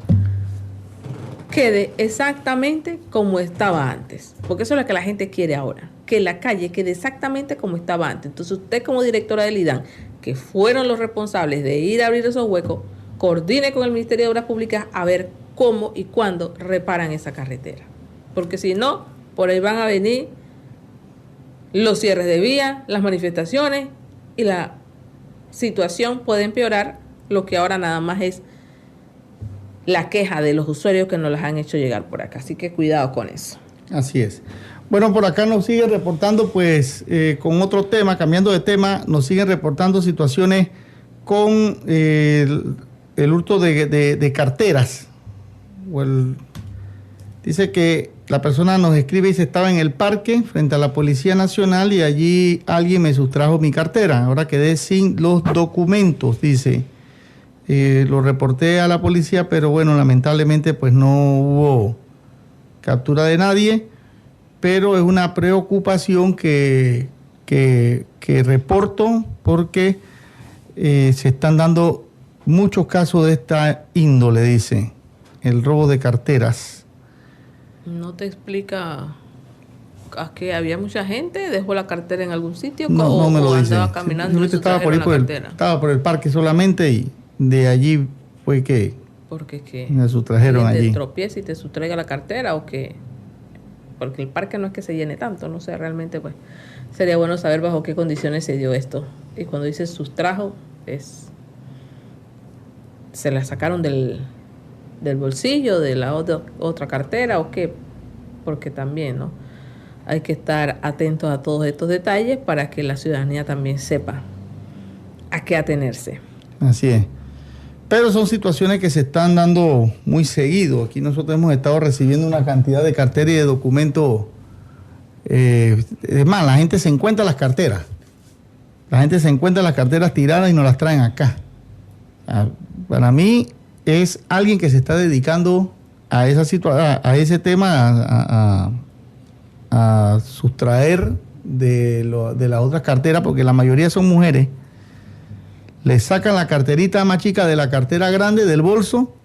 quede exactamente como estaba antes. Porque eso es lo que la gente quiere ahora, que la calle quede exactamente como estaba antes. Entonces usted, como directora del IDAN, que fueron los responsables de ir a abrir esos huecos, coordine con el Ministerio de Obras Públicas a ver cómo y cuándo reparan esa carretera. Porque si no, por ahí van a venir los cierres de vía, las manifestaciones, y la situación puede empeorar, lo que ahora nada más es la queja de los usuarios que nos las han hecho llegar por acá. Así que cuidado con eso. Así es. Bueno, por acá nos siguen reportando, pues, con otro tema, cambiando de tema, nos siguen reportando situaciones con el hurto de carteras. Dice que la persona nos escribe y dice, estaba en el parque frente a la Policía Nacional y allí alguien me sustrajo mi cartera. Ahora quedé sin los documentos, dice. Lo reporté a la policía, pero bueno, lamentablemente pues no hubo captura de nadie, pero es una preocupación que reporto porque se están dando muchos casos de esta índole, dice, el robo de carteras. ¿No te explica que había mucha gente? ¿Dejó la cartera en algún sitio? No me lo dice. Andaba caminando y estaba por el parque solamente y de allí fue que ¿Porque qué? me sustrajeron allí. ¿Te tropieza y te sustraiga la cartera o qué? Porque el parque no es que se llene tanto, no sé, realmente pues sería bueno saber bajo qué condiciones se dio esto. Y cuando dice sustrajo, se la sacaron del bolsillo de la otra cartera o qué, porque también, ¿no? Hay que estar atentos a todos estos detalles para que la ciudadanía también sepa a qué atenerse. Así es. Pero son situaciones que se están dando muy seguido. Aquí nosotros hemos estado recibiendo una cantidad de carteras y de documentos. Es más, la gente se encuentra las carteras. La gente se encuentra las carteras tiradas y nos las traen acá. Para mí es alguien que se está dedicando a esa situación, a ese tema, a sustraer de las otras carteras, porque la mayoría son mujeres. Le sacan la carterita más chica de la cartera grande del bolso,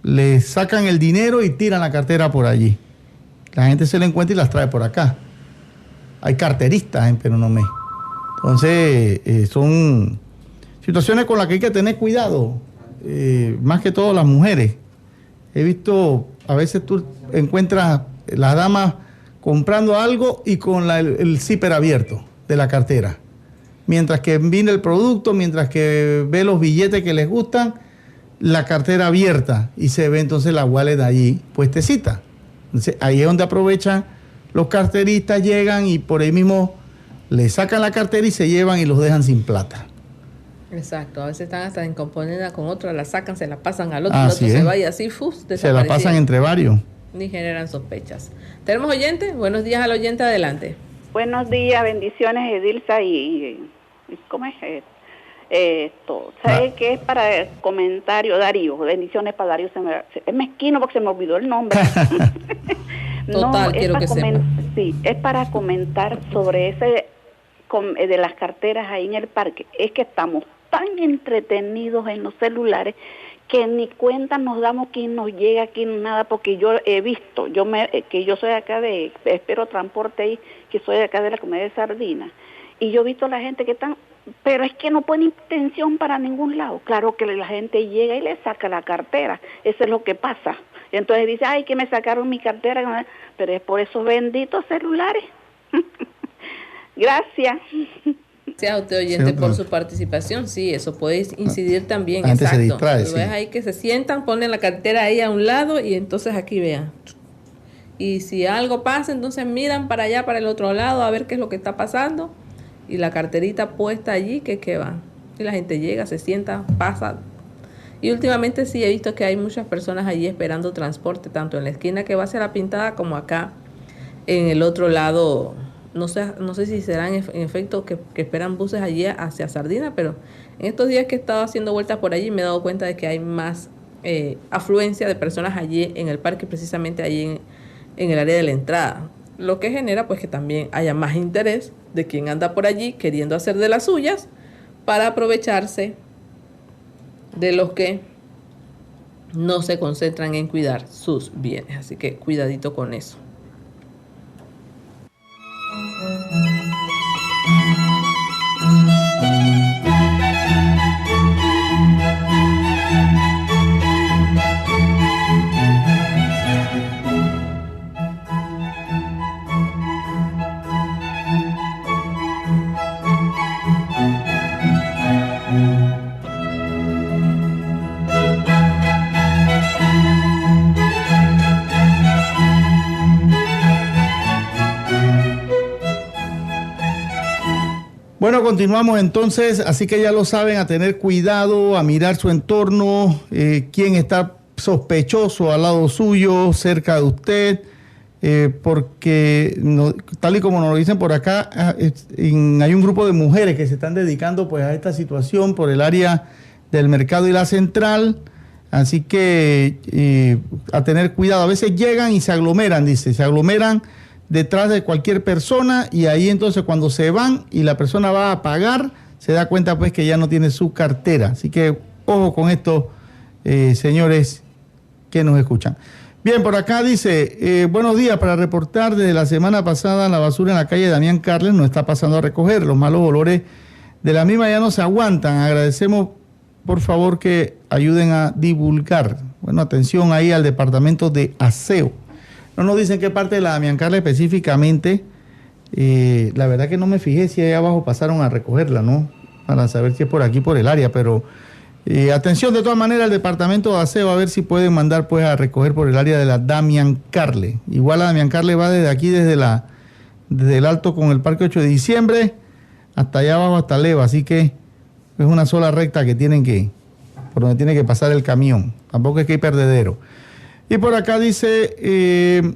le sacan el dinero y tiran la cartera por allí. La gente se la encuentra y las trae por acá. Hay carteristas en Penonomé. Entonces, son situaciones con las que hay que tener cuidado, más que todo las mujeres. He visto, a veces tú encuentras las damas comprando algo y con el zipper abierto de la cartera. Mientras que viene el producto, mientras que ve los billetes que les gustan, la cartera abierta y se ve entonces la wallet allí puestecita. Entonces ahí es donde aprovechan los carteristas, llegan y por ahí mismo le sacan la cartera y se llevan y los dejan sin plata. Exacto, a veces están hasta en componenda con otra, la sacan, se la pasan al otro, así el otro es. se va y así, se la pasan entre varios. Ni generan sospechas. ¿Tenemos oyente? Buenos días al oyente, adelante. Buenos días, bendiciones Edilza y ¿cómo es esto? ¿Sabes qué es para el comentario? Darío, bendiciones para Darío. Es mezquino porque se me olvidó el nombre. Total, no, quiero que sepa. Sí, es para comentar sobre ese de las carteras ahí en el parque. Es que estamos tan entretenidos en los celulares que ni cuenta nos damos quién nos llega, quién nada, porque yo he visto, que yo soy acá de Espero Transporte ahí, que soy acá de la comunidad de Sardina, y yo he visto a la gente que están, pero es que no ponen intención para ningún lado. Claro que la gente llega y le saca la cartera, eso es lo que pasa. Entonces dice, ay, que me sacaron mi cartera, pero es por esos benditos celulares. Gracias. Gracias a usted, oyente, por su participación. Sí, eso puede incidir también. La gente exacto. se distrae, Tú ves ahí que se sientan, ponen la cartera ahí a un lado y entonces aquí vean. Y si algo pasa, entonces miran para allá, para el otro lado, a ver qué es lo que está pasando. Y la carterita puesta allí, que va. Y la gente llega, se sienta, pasa. Y últimamente sí he visto que hay muchas personas allí esperando transporte, tanto en la esquina que va hacia la Pintada como acá en el otro lado. No sé si serán en efecto que esperan buses allí hacia Sardina, pero en estos días que he estado haciendo vueltas por allí me he dado cuenta de que hay más afluencia de personas allí en el parque, precisamente allí en el área de la entrada. Lo que genera pues que también haya más interés de quien anda por allí queriendo hacer de las suyas para aprovecharse de los que no se concentran en cuidar sus bienes. Así que cuidadito con eso. Bueno, continuamos entonces, así que ya lo saben, a tener cuidado, a mirar su entorno, quién está sospechoso al lado suyo, cerca de usted, porque tal y como nos lo dicen por acá, hay un grupo de mujeres que se están dedicando pues a esta situación por el área del mercado y la central, así que a tener cuidado. A veces llegan y se aglomeran, se aglomeran detrás de cualquier persona y ahí entonces cuando se van y la persona va a pagar, se da cuenta pues que ya no tiene su cartera. Así que ojo con esto, señores que nos escuchan. Bien, por acá dice, buenos días, para reportar desde la semana pasada la basura en la calle Damián Carles no está pasando a recoger, los malos olores de la misma ya no se aguantan. Agradecemos por favor que ayuden a divulgar. Bueno, atención ahí al departamento de aseo. No nos dicen qué parte de la Damián Carles específicamente. La verdad que no me fijé si ahí abajo pasaron a recogerla, ¿no? Para saber si es por aquí, por el área. Pero atención de todas maneras al departamento de aseo, a ver si pueden mandar pues a recoger por el área de la Damián Carles. Igual la Damián Carles va desde aquí, desde el alto con el Parque 8 de Diciembre, hasta allá abajo, hasta Leva. Así que es una sola recta que por donde tiene que pasar el camión. Tampoco es que hay perdedero. Y por acá dice,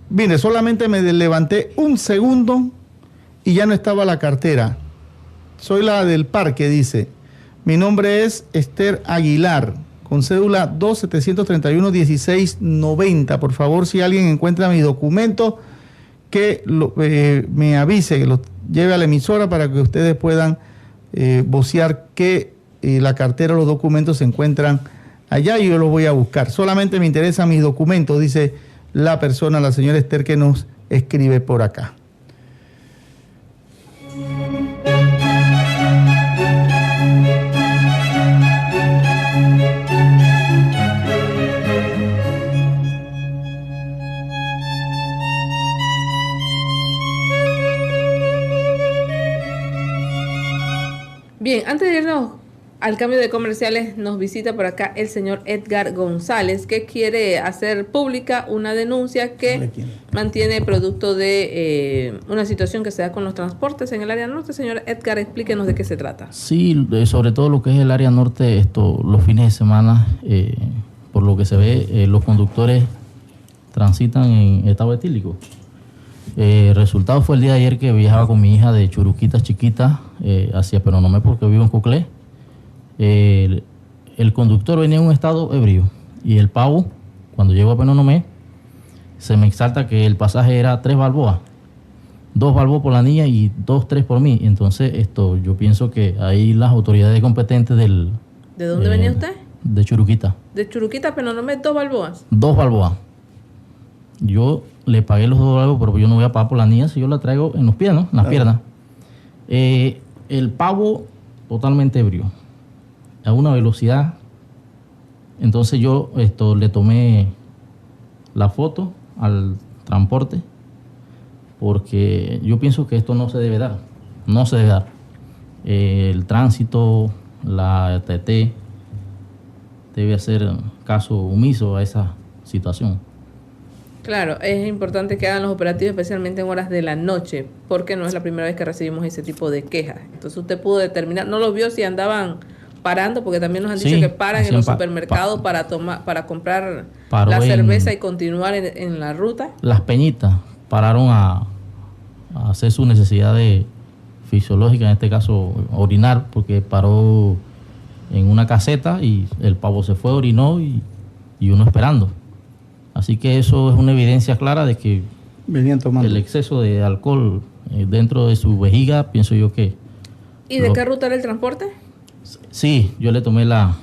mire, solamente me levanté un segundo y ya no estaba la cartera. Soy la del parque, dice. Mi nombre es Esther Aguilar, con cédula 2-731-1690. Por favor, si alguien encuentra mis documentos, que me avise, que los lleve a la emisora para que ustedes puedan vocear que la cartera o los documentos se encuentran allá y yo los voy a buscar. Solamente me interesan mis documentos, dice la persona, la señora Esther, que nos escribe por acá. Bien, antes de irnos al cambio de comerciales, nos visita por acá el señor Edgar González, que quiere hacer pública una denuncia que mantiene producto de una situación que se da con los transportes en el área norte. Señor Edgar, explíquenos de qué se trata. Sí, sobre todo lo que es el área norte, los fines de semana, por lo que se ve, los conductores transitan en estado etílico. El resultado fue el día de ayer que viajaba con mi hija de Churuquita chiquita hacia Penonomé, porque vivo en Coclé. El conductor venía en un estado ebrio y el pavo, cuando llegó a Penonomé, se me exalta que el pasaje era 3 balboas, 2 balboas por la niña y 2, 3 por mí. Entonces, yo pienso que ahí las autoridades competentes del... ¿De dónde venía usted? De Churuquita. De Churuquita, pero no me 2 balboas. 2 balboas. Yo le pagué los 2 balboas, pero yo no voy a pagar por la niña si yo la traigo en los pies, ¿no? En las piernas. El pavo totalmente ebrio, a una velocidad. Entonces yo le tomé la foto al transporte, porque yo pienso que esto no se debe dar. No se debe dar. El tránsito, la TT, debe hacer caso omiso a esa situación. Claro, es importante que hagan los operativos especialmente en horas de la noche, porque no es la primera vez que recibimos ese tipo de quejas. Entonces usted pudo determinar, no lo vio si andaban parando, porque también nos han dicho que paran en los supermercados para comprar la cerveza y continuar en la ruta. Las Peñitas pararon a hacer su necesidad fisiológica, en este caso orinar, porque paró en una caseta y el pavo se fue, orinó y uno esperando. Así que eso es una evidencia clara de que venían tomando el exceso de alcohol dentro de su vejiga, pienso yo que... ¿Y de qué ruta era el transporte? Sí, yo le tomé la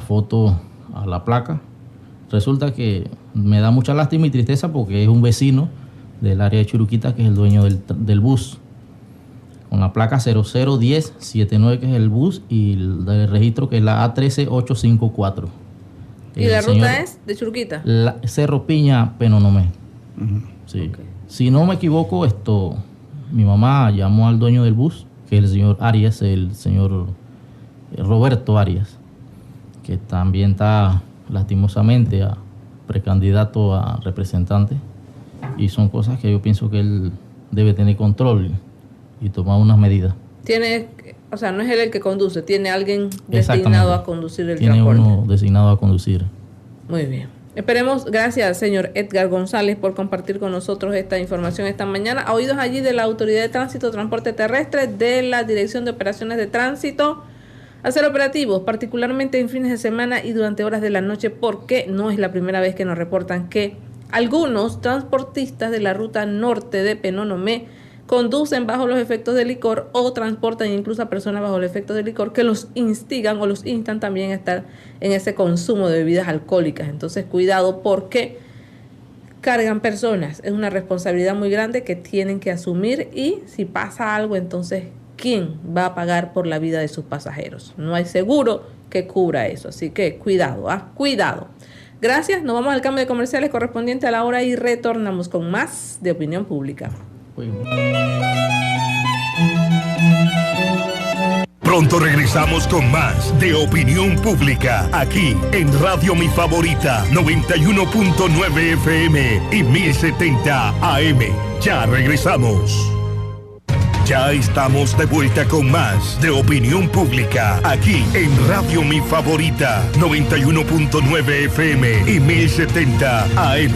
foto a la placa. Resulta que me da mucha lástima y tristeza porque es un vecino del área de Churuquita que es el dueño del bus. Con la placa 001079, que es el bus, y el registro que es la A13854. ¿Y la ruta es de Churuquita? Cerro Piña, Penonomé. Sí. Okay. Si no me equivoco, mi mamá llamó al dueño del bus, que es el señor Arias, el señor Roberto Arias, que también está lastimosamente a precandidato a representante, y son cosas que yo pienso que él debe tener control y tomar unas medidas. O sea, no es él el que conduce, tiene alguien designado a conducir el transporte. Tiene uno designado a conducir. Muy bien. Esperemos, gracias señor Edgar González por compartir con nosotros esta información esta mañana. A oídos allí de la Autoridad de Tránsito, Transporte Terrestre, de la Dirección de Operaciones de Tránsito, hacer operativos, particularmente en fines de semana y durante horas de la noche, porque no es la primera vez que nos reportan que algunos transportistas de la ruta norte de Penonomé conducen bajo los efectos de licor o transportan incluso a personas bajo los efectos de licor que los instigan o los instan también a estar en ese consumo de bebidas alcohólicas. Entonces, cuidado porque cargan personas. Es una responsabilidad muy grande que tienen que asumir y si pasa algo, entonces, ¿quién va a pagar por la vida de sus pasajeros? No hay seguro que cubra eso. Así que cuidado, cuidado. Gracias. Nos vamos al cambio de comerciales correspondiente a la hora y retornamos con más de Opinión Pública. Pronto regresamos con más de Opinión Pública, aquí en Radio Mi Favorita, 91.9 FM y 1070 AM. Ya regresamos. Ya estamos de vuelta con más de Opinión Pública, aquí en Radio Mi Favorita, 91.9 FM y 1070 AM.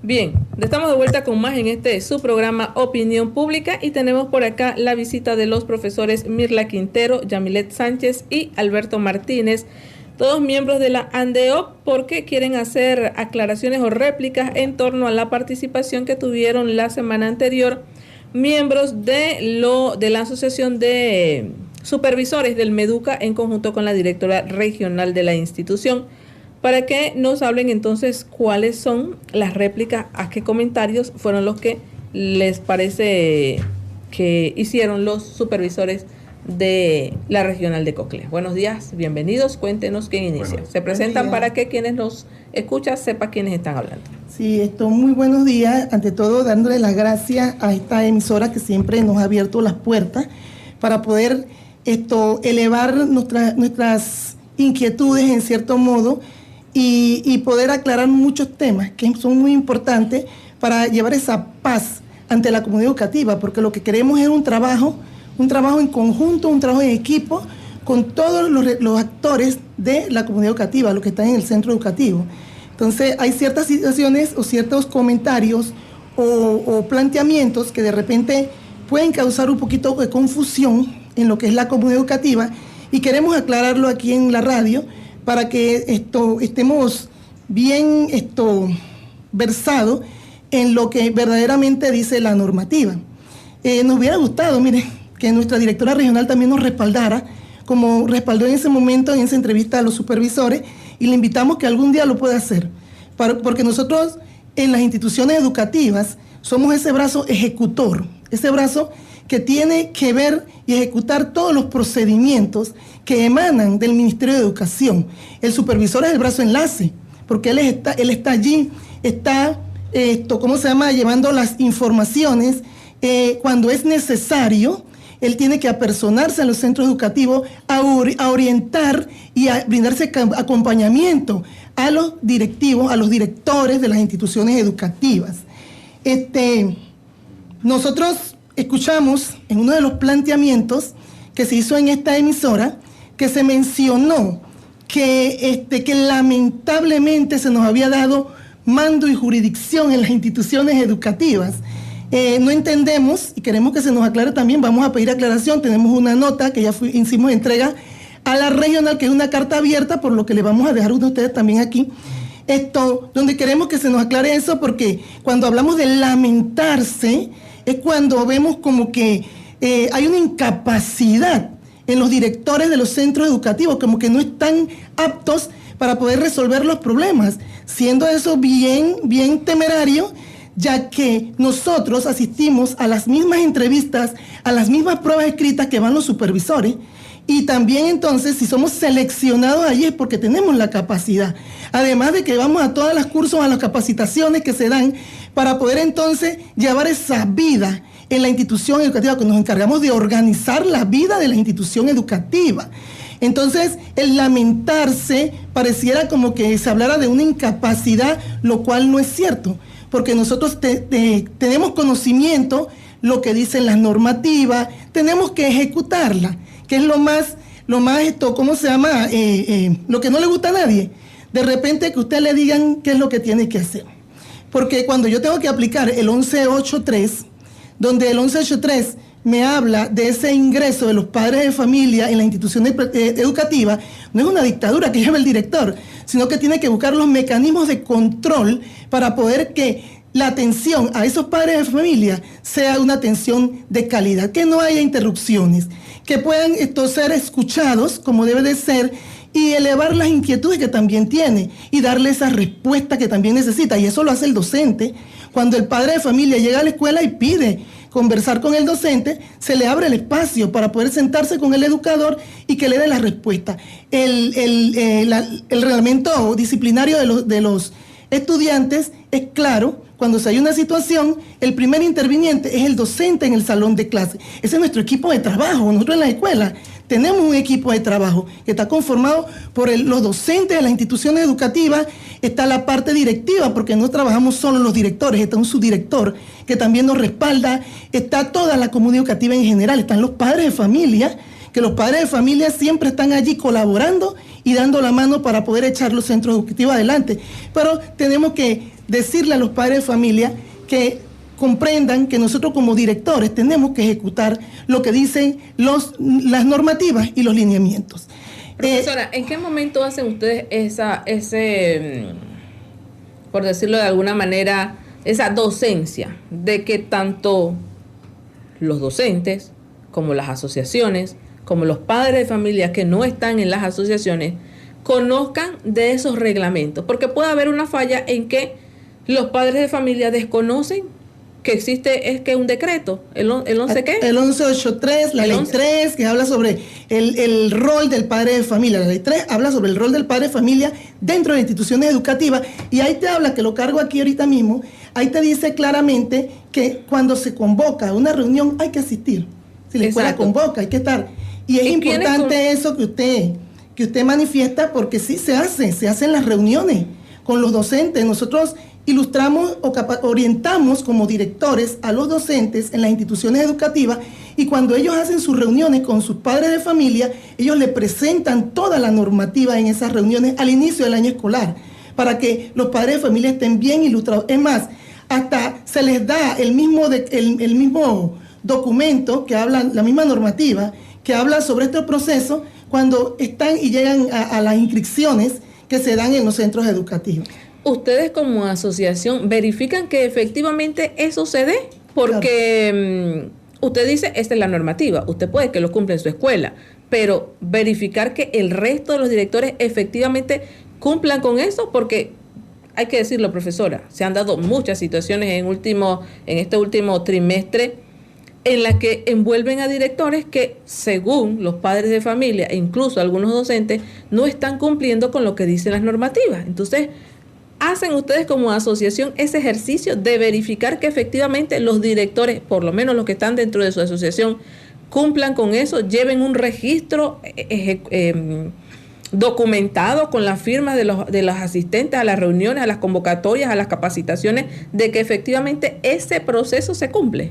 Bien, estamos de vuelta con más en su programa Opinión Pública y tenemos por acá la visita de los profesores Mirla Quintero, Yamilet Sánchez y Alberto Martínez, todos miembros de la ANDEOP, porque quieren hacer aclaraciones o réplicas en torno a la participación que tuvieron la semana anterior miembros de la Asociación de Supervisores del MEDUCA en conjunto con la directora regional de la institución, para que nos hablen entonces cuáles son las réplicas, a qué comentarios fueron los que les parece que hicieron los supervisores de la regional de Coclé. Buenos días, bienvenidos, cuéntenos quién inicia. Bueno, se presentan para que quienes nos escuchan sepan quiénes están hablando. Sí, muy buenos días. Ante todo, dándole las gracias a esta emisora que siempre nos ha abierto las puertas para poder elevar nuestras inquietudes en cierto modo y poder aclarar muchos temas que son muy importantes para llevar esa paz ante la comunidad educativa, porque lo que queremos es un trabajo en conjunto, un trabajo en equipo con todos los actores de la comunidad educativa, los que están en el centro educativo. Entonces hay ciertas situaciones o ciertos comentarios o planteamientos que de repente pueden causar un poquito de confusión en lo que es la comunidad educativa, y queremos aclararlo aquí en la radio para que estemos bien versados en lo que verdaderamente dice la normativa. Nos hubiera gustado, mire, que nuestra directora regional también nos respaldara, como respaldó en ese momento, en esa entrevista a los supervisores, y le invitamos que algún día lo pueda hacer, porque nosotros en las instituciones educativas somos ese brazo ejecutor, ese brazo que tiene que ver y ejecutar todos los procedimientos que emanan del Ministerio de Educación. El supervisor es el brazo enlace, porque él está allí, está, llevando las informaciones cuando es necesario. Él tiene que apersonarse a los centros educativos, a orientar y a brindarse acompañamiento a los directivos, a los directores de las instituciones educativas. Nosotros escuchamos en uno de los planteamientos que se hizo en esta emisora que se mencionó que lamentablemente se nos había dado mando y jurisdicción en las instituciones educativas. No entendemos y queremos que se nos aclare también. Vamos a pedir aclaración. Tenemos una nota que ya hicimos entrega a la regional, que es una carta abierta, por lo que le vamos a dejar a ustedes también aquí. Donde queremos que se nos aclare eso, porque cuando hablamos de lamentarse, es cuando vemos como que hay una incapacidad en los directores de los centros educativos, como que no están aptos para poder resolver los problemas, siendo eso bien, bien temerario, ya que nosotros asistimos a las mismas entrevistas, a las mismas pruebas escritas que van los supervisores, y también entonces si somos seleccionados allí es porque tenemos la capacidad, además de que vamos a todos los cursos, a las capacitaciones que se dan para poder entonces llevar esa vida en la institución educativa, que nos encargamos de organizar la vida de la institución educativa. Entonces, el lamentarse pareciera como que se hablara de una incapacidad, lo cual no es cierto, porque nosotros tenemos conocimiento, lo que dicen las normativas, tenemos que ejecutarla, que es lo más, lo que no le gusta a nadie. De repente que usted le digan qué es lo que tiene que hacer. Porque cuando yo tengo que aplicar el 1183, donde el 1183 me habla de ese ingreso de los padres de familia en la institución educativa, no es una dictadura que lleva el director, sino que tiene que buscar los mecanismos de control para poder que la atención a esos padres de familia sea una atención de calidad, que no haya interrupciones, que puedan ser escuchados como debe de ser y elevar las inquietudes que también tiene y darle esa respuesta que también necesita. Y eso lo hace el docente. Cuando el padre de familia llega a la escuela y pide conversar con el docente, se le abre el espacio para poder sentarse con el educador y que le dé la respuesta. El reglamento disciplinario de los estudiantes es claro. Cuando se hay una situación, el primer interviniente es el docente en el salón de clase. Ese es nuestro equipo de trabajo. Nosotros en la escuela tenemos un equipo de trabajo que está conformado por los docentes de las instituciones educativas. Está la parte directiva, porque no trabajamos solo los directores, está un subdirector que también nos respalda. Está toda la comunidad educativa en general, están los padres de familia, que los padres de familia siempre están allí colaborando y dando la mano para poder echar los centros educativos adelante. Pero tenemos que decirle a los padres de familia que comprendan que nosotros como directores tenemos que ejecutar lo que dicen las normativas y los lineamientos. Profesora, ¿en qué momento hacen ustedes por decirlo de alguna manera, esa docencia de que tanto los docentes como las asociaciones, como los padres de familia que no están en las asociaciones, conozcan de esos reglamentos? Porque puede haber una falla en que los padres de familia desconocen que existe un decreto, el 11 ¿qué? El 1183, la ley 3, que habla sobre el rol del padre de familia. La ley 3 habla sobre el rol del padre de familia dentro de las instituciones educativas, y ahí te habla, que lo cargo aquí ahorita mismo, ahí te dice claramente que cuando se convoca a una reunión hay que asistir. Si la escuela convoca, hay que estar. Y es importante eso que usted manifiesta, porque sí se hacen las reuniones con los docentes. Nosotros ilustramos o orientamos como directores a los docentes en las instituciones educativas, y cuando ellos hacen sus reuniones con sus padres de familia, ellos le presentan toda la normativa en esas reuniones al inicio del año escolar, para que los padres de familia estén bien ilustrados. Es más, hasta se les da el mismo documento que habla, la misma normativa que habla sobre este proceso, cuando están y llegan a las inscripciones que se dan en los centros educativos. ¿Ustedes como asociación verifican que efectivamente eso se dé? Porque usted dice, esta es la normativa, usted puede que lo cumpla en su escuela, pero verificar que el resto de los directores efectivamente cumplan con eso, porque hay que decirlo, profesora, se han dado muchas situaciones en este último trimestre en las que envuelven a directores que, según los padres de familia e incluso algunos docentes, no están cumpliendo con lo que dicen las normativas. Entonces, ¿hacen ustedes como asociación ese ejercicio de verificar que efectivamente los directores, por lo menos los que están dentro de su asociación, cumplan con eso, lleven un registro documentado con las firmas de los asistentes a las reuniones, a las convocatorias, a las capacitaciones, de que efectivamente ese proceso se cumple?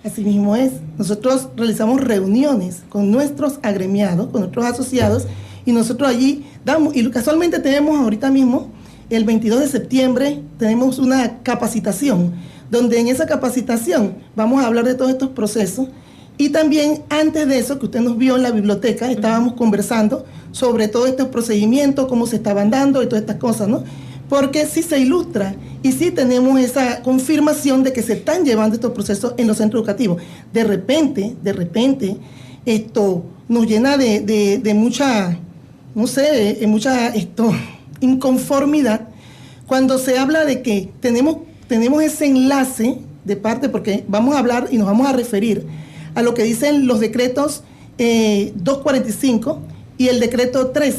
Así mismo es. Nosotros realizamos reuniones con nuestros agremiados, con nuestros asociados, y nosotros allí damos, y casualmente tenemos ahorita mismo, el 22 de septiembre, tenemos una capacitación, donde en esa capacitación vamos a hablar de todos estos procesos, y también antes de eso, que usted nos vio en la biblioteca, estábamos conversando sobre todos estos procedimientos, cómo se estaban dando y todas estas cosas, ¿no? Porque sí se ilustra y sí tenemos esa confirmación de que se están llevando estos procesos en los centros educativos. De repente, esto nos llena de mucha, no sé, mucha inconformidad cuando se habla de que tenemos ese enlace de parte, porque vamos a hablar y nos vamos a referir a lo que dicen los decretos 245 y el decreto 3,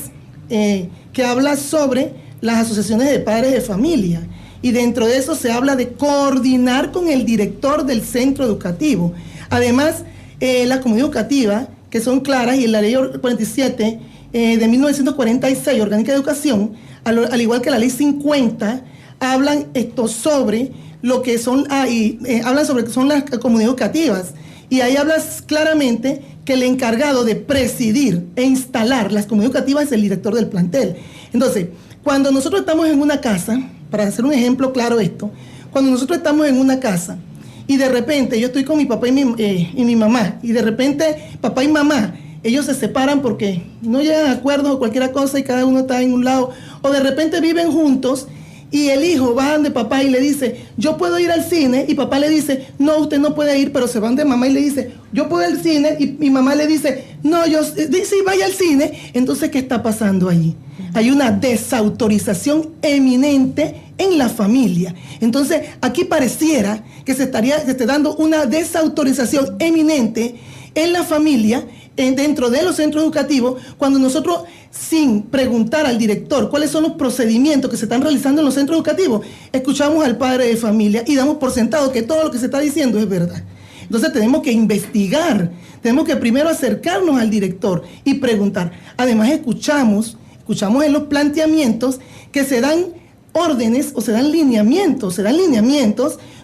que habla sobre las asociaciones de padres de familia, y dentro de eso se habla de coordinar con el director del centro educativo. Además, la comunidad educativa, que son claras, y en la ley 47 de 1946, Orgánica de Educación, al igual que la ley 50, hablan sobre lo que son, hablan sobre lo que son las comunidades educativas, y ahí hablas claramente que el encargado de presidir e instalar las comunidades educativas es el director del plantel. Entonces, cuando nosotros estamos en una casa, para hacer un ejemplo claro esto, cuando nosotros estamos en una casa y de repente yo estoy con mi papá y mi mamá, y de repente papá y mamá, ellos se separan porque no llegan a acuerdos o cualquier cosa y cada uno está en un lado, o de repente viven juntos y el hijo va de papá y le dice, yo puedo ir al cine, y papá le dice, no, usted no puede ir, pero se van de mamá y le dice, yo puedo ir al cine, y mi mamá le dice, no, sí, vaya al cine. Entonces, ¿qué está pasando allí? Hay una desautorización eminente en la familia. Entonces, aquí pareciera que se esté dando una desautorización eminente en la familia, dentro de los centros educativos, cuando nosotros, sin preguntar al director cuáles son los procedimientos que se están realizando en los centros educativos, escuchamos al padre de familia y damos por sentado que todo lo que se está diciendo es verdad. Entonces tenemos que investigar, tenemos que primero acercarnos al director y preguntar. Además, escuchamos en los planteamientos que se dan órdenes o se dan lineamientos,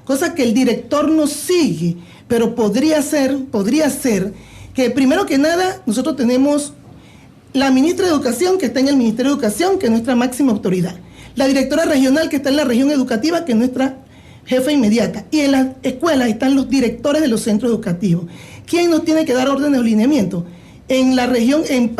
cosas que el director no sigue, pero podría ser que primero que nada nosotros tenemos la ministra de Educación, que está en el Ministerio de Educación, que es nuestra máxima autoridad, la directora regional, que está en la región educativa, que es nuestra jefa inmediata, y en las escuelas están los directores de los centros educativos. ¿Quién nos tiene que dar órdenes o lineamientos? En la región, en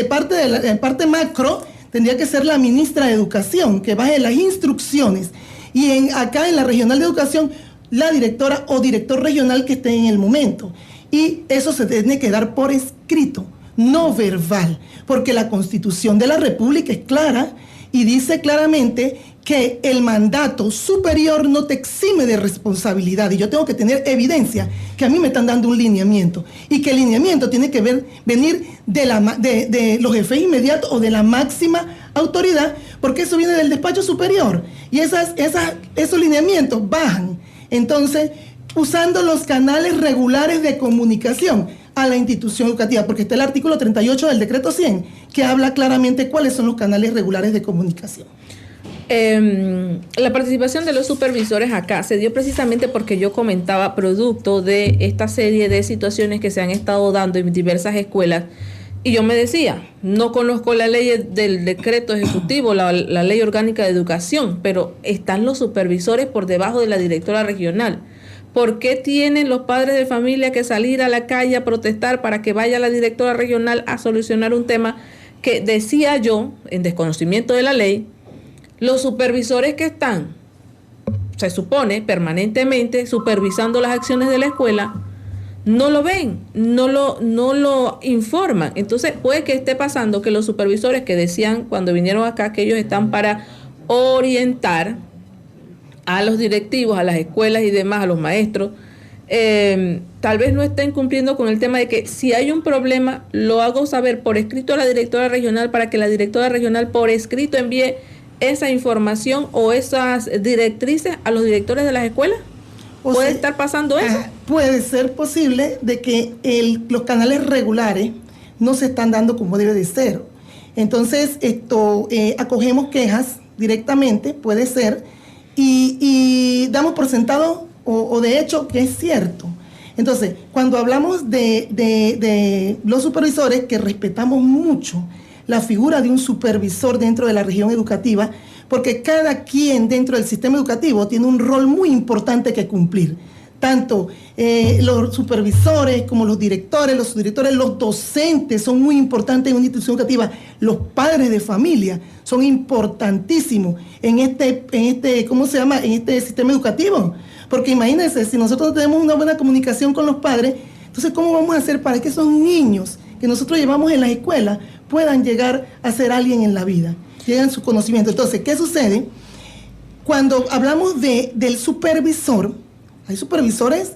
parte macro, tendría que ser la ministra de Educación, que baje las instrucciones, y acá en la regional de Educación, la directora o director regional que esté en el momento. Y eso se tiene que dar por escrito, no verbal, porque la Constitución de la República es clara y dice claramente que el mandato superior no te exime de responsabilidad, y yo tengo que tener evidencia que a mí me están dando un lineamiento, y que el lineamiento tiene que venir de los jefes inmediatos o de la máxima autoridad, porque eso viene del despacho superior, y esos lineamientos bajan, entonces, usando los canales regulares de comunicación a la institución educativa, porque está el artículo 38 del decreto 100, que habla claramente cuáles son los canales regulares de comunicación. La participación de los supervisores acá se dio precisamente porque yo comentaba, producto de esta serie de situaciones que se han estado dando en diversas escuelas, y yo me decía, no conozco la ley del decreto ejecutivo, la ley orgánica de educación, pero están los supervisores por debajo de la directora regional. ¿Por qué tienen los padres de familia que salir a la calle a protestar para que vaya la directora regional a solucionar un tema que, decía yo, en desconocimiento de la ley, los supervisores que están, se supone, permanentemente supervisando las acciones de la escuela, no lo ven, no lo informan? Entonces puede que esté pasando que los supervisores que decían cuando vinieron acá que ellos están para orientar a los directivos, a las escuelas y demás, a los maestros, tal vez no estén cumpliendo con el tema de que si hay un problema, lo hago saber por escrito a la directora regional para que la directora regional por escrito envíe esa información o esas directrices a los directores de las escuelas. ¿Puede estar pasando eso? Puede ser posible de que los canales regulares no se están dando como debe de ser. Entonces, acogemos quejas directamente, puede ser, y damos por sentado o de hecho que es cierto. Entonces, cuando hablamos de los supervisores, que respetamos mucho la figura de un supervisor dentro de la región educativa, porque cada quien dentro del sistema educativo tiene un rol muy importante que cumplir. Tanto los supervisores como los directores, los subdirectores, los docentes son muy importantes en una institución educativa. Los padres de familia son importantísimos en ¿cómo se llama? En este sistema educativo. Porque imagínense, si nosotros no tenemos una buena comunicación con los padres, entonces ¿cómo vamos a hacer para que esos niños que nosotros llevamos en las escuelas puedan llegar a ser alguien en la vida? Llegan su conocimiento. Entonces, ¿qué sucede? Cuando hablamos del supervisor, hay supervisores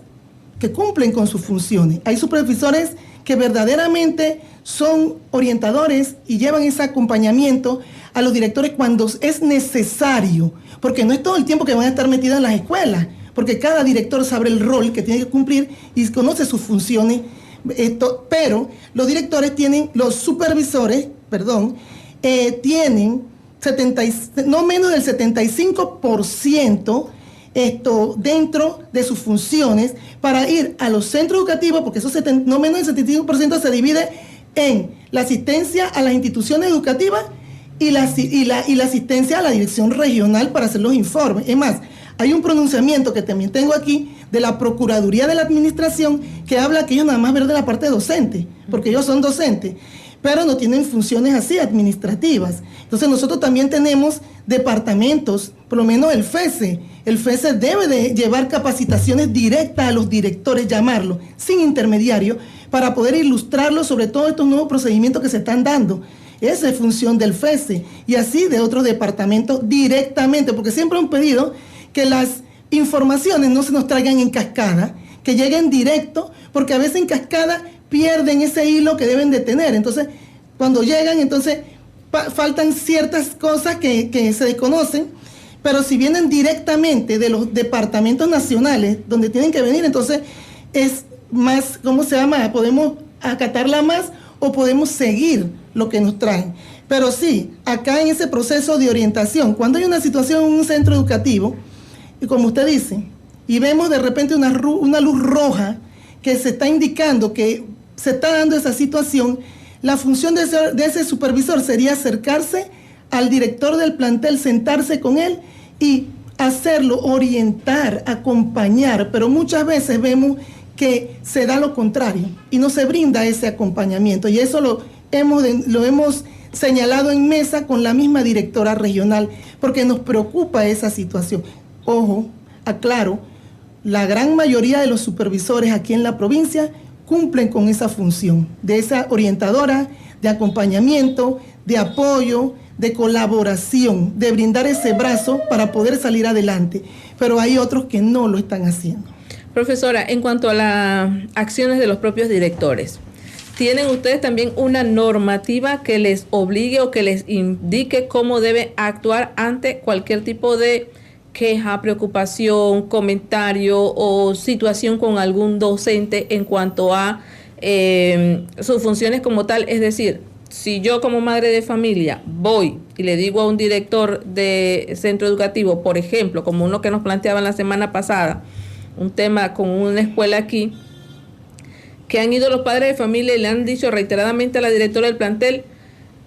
que cumplen con sus funciones. Hay supervisores que verdaderamente son orientadores y llevan ese acompañamiento a los directores cuando es necesario, porque no es todo el tiempo que van a estar metidos en las escuelas, porque cada director sabe el rol que tiene que cumplir y conoce sus funciones. Pero los supervisores, tienen no menos del 75% dentro de sus funciones para ir a los centros educativos, porque no menos del 75% se divide en la asistencia a las instituciones educativas y la asistencia a la dirección regional para hacer los informes. Es más, hay un pronunciamiento que también tengo aquí de la Procuraduría de la Administración que habla que ellos nada más ven de la parte docente, porque ellos son docentes, pero no tienen funciones así administrativas. Entonces nosotros también tenemos departamentos, por lo menos el FESE. El FESE debe de llevar capacitaciones directas a los directores, llamarlos, sin intermediario, para poder ilustrarlos sobre todos estos nuevos procedimientos que se están dando. Esa es función del FESE y así de otros departamentos directamente, porque siempre han pedido que las informaciones no se nos traigan en cascada, que lleguen directo, porque a veces en cascada pierden ese hilo que deben de tener. Entonces, cuando llegan, entonces faltan ciertas cosas que se desconocen, pero si vienen directamente de los departamentos nacionales, donde tienen que venir, entonces es más, ¿cómo se llama? Podemos acatarla más o podemos seguir lo que nos traen. Pero sí, acá en ese proceso de orientación, cuando hay una situación en un centro educativo, y como usted dice, y vemos de repente una luz roja que se está indicando que se está dando esa situación, la función de ese supervisor sería acercarse al director del plantel, sentarse con él y hacerlo, orientar, acompañar, pero muchas veces vemos que se da lo contrario y no se brinda ese acompañamiento, y eso lo hemos señalado en mesa con la misma directora regional, porque nos preocupa esa situación. Ojo, aclaro, la gran mayoría de los supervisores aquí en la provincia cumplen con esa función de esa orientadora, de acompañamiento, de apoyo, de colaboración, de brindar ese brazo para poder salir adelante, pero hay otros que no lo están haciendo. Profesora, en cuanto a las acciones de los propios directores, ¿tienen ustedes también una normativa que les obligue o que les indique cómo debe actuar ante cualquier tipo de queja, preocupación, comentario o situación con algún docente en cuanto a sus funciones como tal? Es decir, si yo como madre de familia voy y le digo a un director de centro educativo, por ejemplo, como uno que nos planteaban la semana pasada, un tema con una escuela aquí, que han ido los padres de familia y le han dicho reiteradamente a la directora del plantel,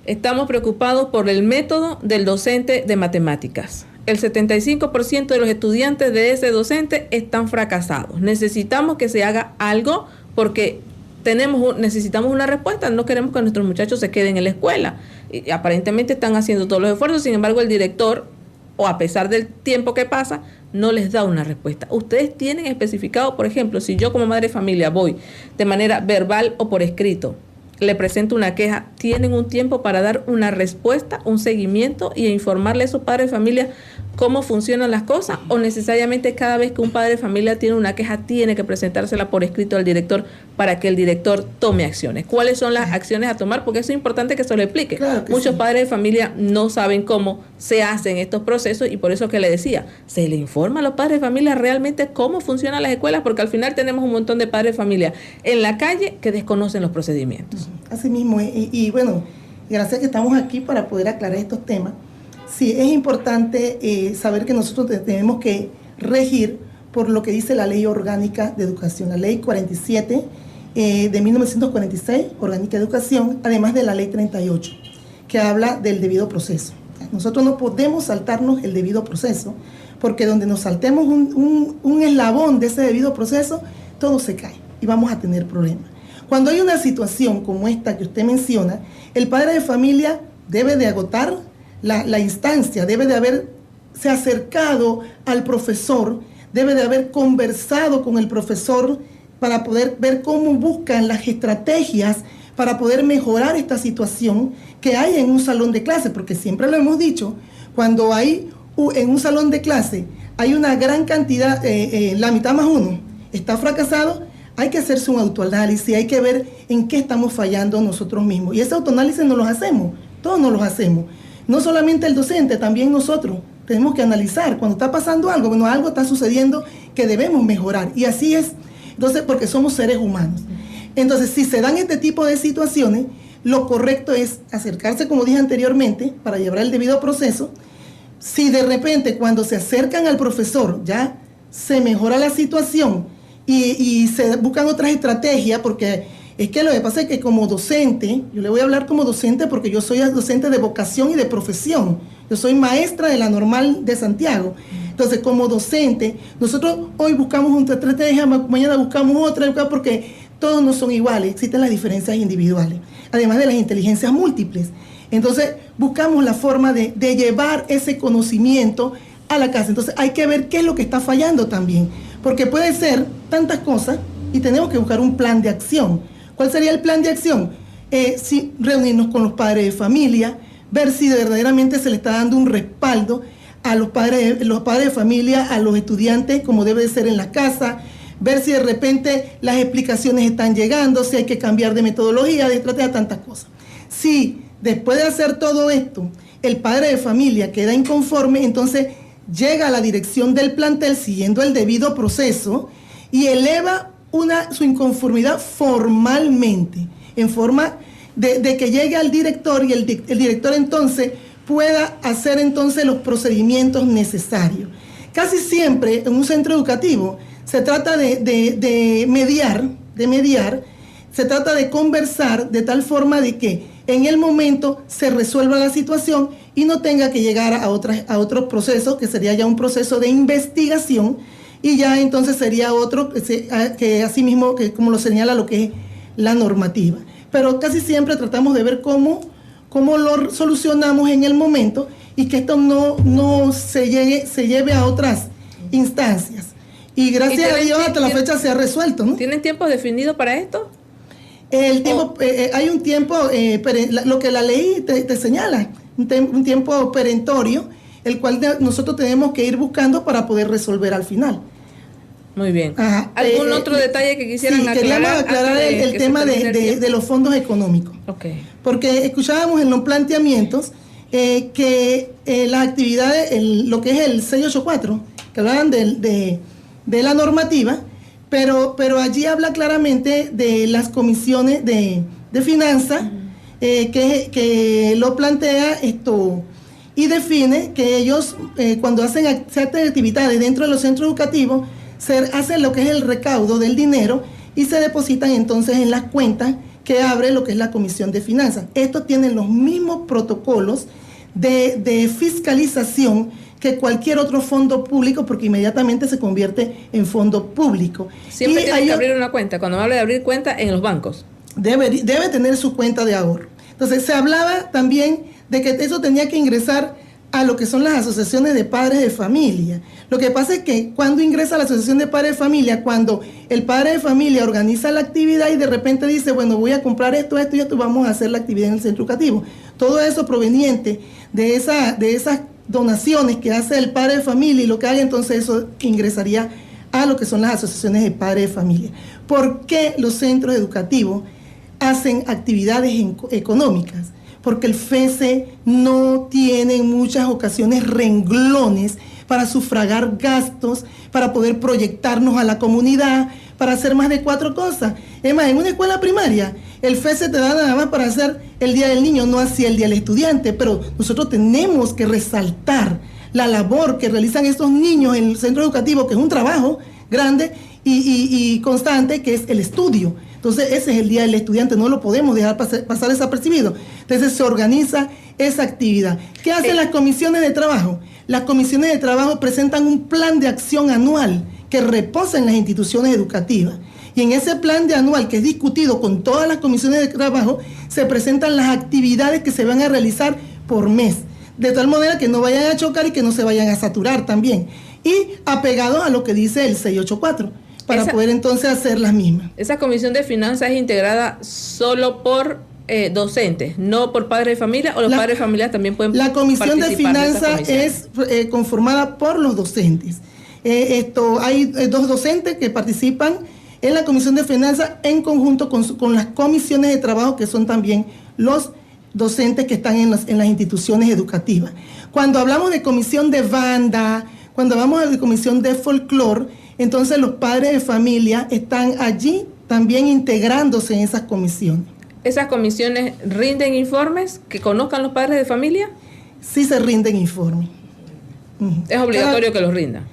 estamos preocupados por el método del docente de matemáticas. el 75% de los estudiantes de ese docente están fracasados. Necesitamos que se haga algo porque necesitamos una respuesta. No queremos que nuestros muchachos se queden en la escuela. Y aparentemente están haciendo todos los esfuerzos, sin embargo el director, o a pesar del tiempo que pasa, no les da una respuesta. Ustedes tienen especificado, por ejemplo, si yo como madre de familia voy de manera verbal o por escrito, le presento una queja, tienen un tiempo para dar una respuesta, un seguimiento y informarle a esos padres de familia cómo funcionan las cosas, o necesariamente cada vez que un padre de familia tiene una queja tiene que presentársela por escrito al director para que el director tome acciones. ¿Cuáles son las acciones a tomar? Porque eso es importante que se lo explique. Claro que muchos sí. Padres de familia no saben cómo se hacen estos procesos y por eso que le decía, se le informa a los padres de familia realmente cómo funcionan las escuelas, porque al final tenemos un montón de padres de familia en la calle que desconocen los procedimientos. Así mismo, y bueno, gracias que estamos aquí para poder aclarar estos temas. Sí, es importante saber que nosotros tenemos que regir por lo que dice la Ley Orgánica de Educación, la Ley 47 de 1946, Orgánica de Educación, además de la Ley 38, que habla del debido proceso. Nosotros no podemos saltarnos el debido proceso, porque donde nos saltemos un eslabón de ese debido proceso, todo se cae y vamos a tener problemas. Cuando hay una situación como esta que usted menciona, el padre de familia debe de agotar la instancia, debe de haberse acercado al profesor, debe de haber conversado con el profesor para poder ver cómo buscan las estrategias para poder mejorar esta situación que hay en un salón de clase, porque siempre lo hemos dicho, cuando hay en un salón de clase hay una gran cantidad, la mitad más uno está fracasado, hay que hacerse un autoanálisis, hay que ver en qué estamos fallando nosotros mismos. Y ese autoanálisis no lo hacemos, todos nos lo hacemos. No solamente el docente, también nosotros tenemos que analizar cuando está pasando algo, bueno, algo está sucediendo que debemos mejorar. Y así es, entonces, porque somos seres humanos. Entonces, si se dan este tipo de situaciones, lo correcto es acercarse, como dije anteriormente, para llevar el debido proceso. Si de repente, cuando se acercan al profesor, ya se mejora la situación y se buscan otras estrategias, porque es que lo que pasa es que como docente, yo le voy a hablar como docente porque yo soy docente de vocación y de profesión. Yo soy maestra de la Normal de Santiago. Entonces, como docente, nosotros hoy buscamos una estrategia, mañana buscamos otra, porque todos no son iguales, existen las diferencias individuales, además de las inteligencias múltiples. Entonces, buscamos la forma de llevar ese conocimiento a la casa. Entonces, hay que ver qué es lo que está fallando también, porque puede ser tantas cosas y tenemos que buscar un plan de acción. ¿Cuál sería el plan de acción? Si reunirnos con los padres de familia, ver si verdaderamente se le está dando un respaldo a los padres de familia, a los estudiantes, como debe de ser en la casa, ver si de repente las explicaciones están llegando, si hay que cambiar de metodología, de estrategia, tantas cosas. Si después de hacer todo esto, el padre de familia queda inconforme, entonces llega a la dirección del plantel siguiendo el debido proceso y eleva su inconformidad formalmente, en forma de que llegue al director y el director entonces pueda hacer entonces los procedimientos necesarios. Casi siempre en un centro educativo se trata de mediar, se trata de conversar de tal forma de que en el momento se resuelva la situación y no tenga que llegar a otros procesos, que sería ya un proceso de investigación, y ya entonces sería otro que asimismo, que como lo señala lo que es la normativa. Pero casi siempre tratamos de ver cómo lo solucionamos en el momento y que esto no se lleve a otras instancias. Y gracias a Dios hasta la fecha se ha resuelto, ¿no? ¿Tienen tiempo definido para esto? El tiempo, hay un tiempo, lo que la ley te señala, un tiempo perentorio, el cual nosotros tenemos que ir buscando para poder resolver al final. Muy bien. Ajá. ¿Algún otro detalle que quisieran aclarar? Queríamos aclarar el tema de los fondos económicos. Okay. Porque escuchábamos en los planteamientos que las actividades, lo que es el 684, que hablaban de la normativa, pero allí habla claramente de las comisiones de finanzas, que lo plantea esto y define que ellos cuando hacen ciertas actividades dentro de los centros educativos hacen lo que es el recaudo del dinero y se depositan entonces en las cuentas que abre lo que es la Comisión de Finanzas. Estos tienen los mismos protocolos de fiscalización que cualquier otro fondo público, porque inmediatamente se convierte en fondo público. Siempre tiene que abrir una cuenta. Cuando me habla de abrir cuenta, en los bancos. Debe tener su cuenta de ahorro. Entonces, se hablaba también de que eso tenía que ingresar a lo que son las asociaciones de padres de familia. Lo que pasa es que cuando ingresa a la asociación de padres de familia, cuando el padre de familia organiza la actividad y de repente dice, bueno, voy a comprar esto, vamos a hacer la actividad en el centro educativo. Todo eso proveniente de esas donaciones que hace el padre de familia y lo que haga, entonces eso ingresaría a lo que son las asociaciones de padres de familia. ¿Por qué los centros educativos hacen actividades económicas? Porque el FESE no tiene en muchas ocasiones renglones para sufragar gastos, para poder proyectarnos a la comunidad, para hacer más de 4 cosas. Es más, en una escuela primaria, el FESE te da nada más para hacer el Día del Niño, no así el Día del Estudiante, pero nosotros tenemos que resaltar la labor que realizan estos niños en el centro educativo, que es un trabajo grande y constante, que es el estudio. Entonces, ese es el Día del Estudiante, no lo podemos dejar pasar desapercibido. Entonces, se organiza esa actividad. ¿Qué hacen las comisiones de trabajo? Las comisiones de trabajo presentan un plan de acción anual que reposa en las instituciones educativas. Y en ese plan de anual, que es discutido con todas las comisiones de trabajo, se presentan las actividades que se van a realizar por mes, de tal manera que no vayan a chocar y que no se vayan a saturar también. Y apegados a lo que dice el 684. Para poder entonces hacer las mismas. Esa comisión de finanzas es integrada solo por docentes, no por padres de familia, o los padres de familia también pueden participar. La comisión de finanzas es conformada por los docentes. Hay 2 docentes que participan en la comisión de finanzas en conjunto con las comisiones de trabajo, que son también los docentes que están en las instituciones educativas. Cuando hablamos de comisión de banda, cuando hablamos de comisión de folclore, entonces los padres de familia están allí también integrándose en esas comisiones. ¿Esas comisiones rinden informes que conozcan los padres de familia? Sí se rinden informes. ¿Es obligatorio que los rindan?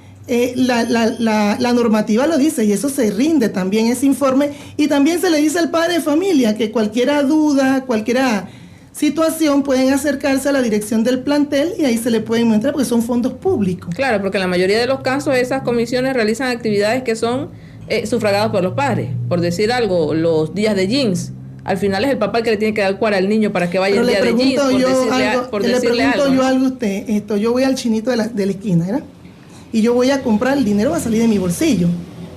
La normativa lo dice y eso se rinde también ese informe, y también se le dice al padre de familia que cualquier duda, cualquier situación pueden acercarse a la dirección del plantel y ahí se le pueden mostrar porque son fondos públicos. Claro, porque en la mayoría de los casos esas comisiones realizan actividades que son sufragadas por los padres. Por decir algo, los días de jeans. Al final es el papá el que le tiene que dar cuara al niño para que vaya el día de jeans, por decirle algo. Yo algo a usted, yo voy al chinito de la esquina, ¿verdad? Y yo voy a comprar, el dinero va a salir de mi bolsillo.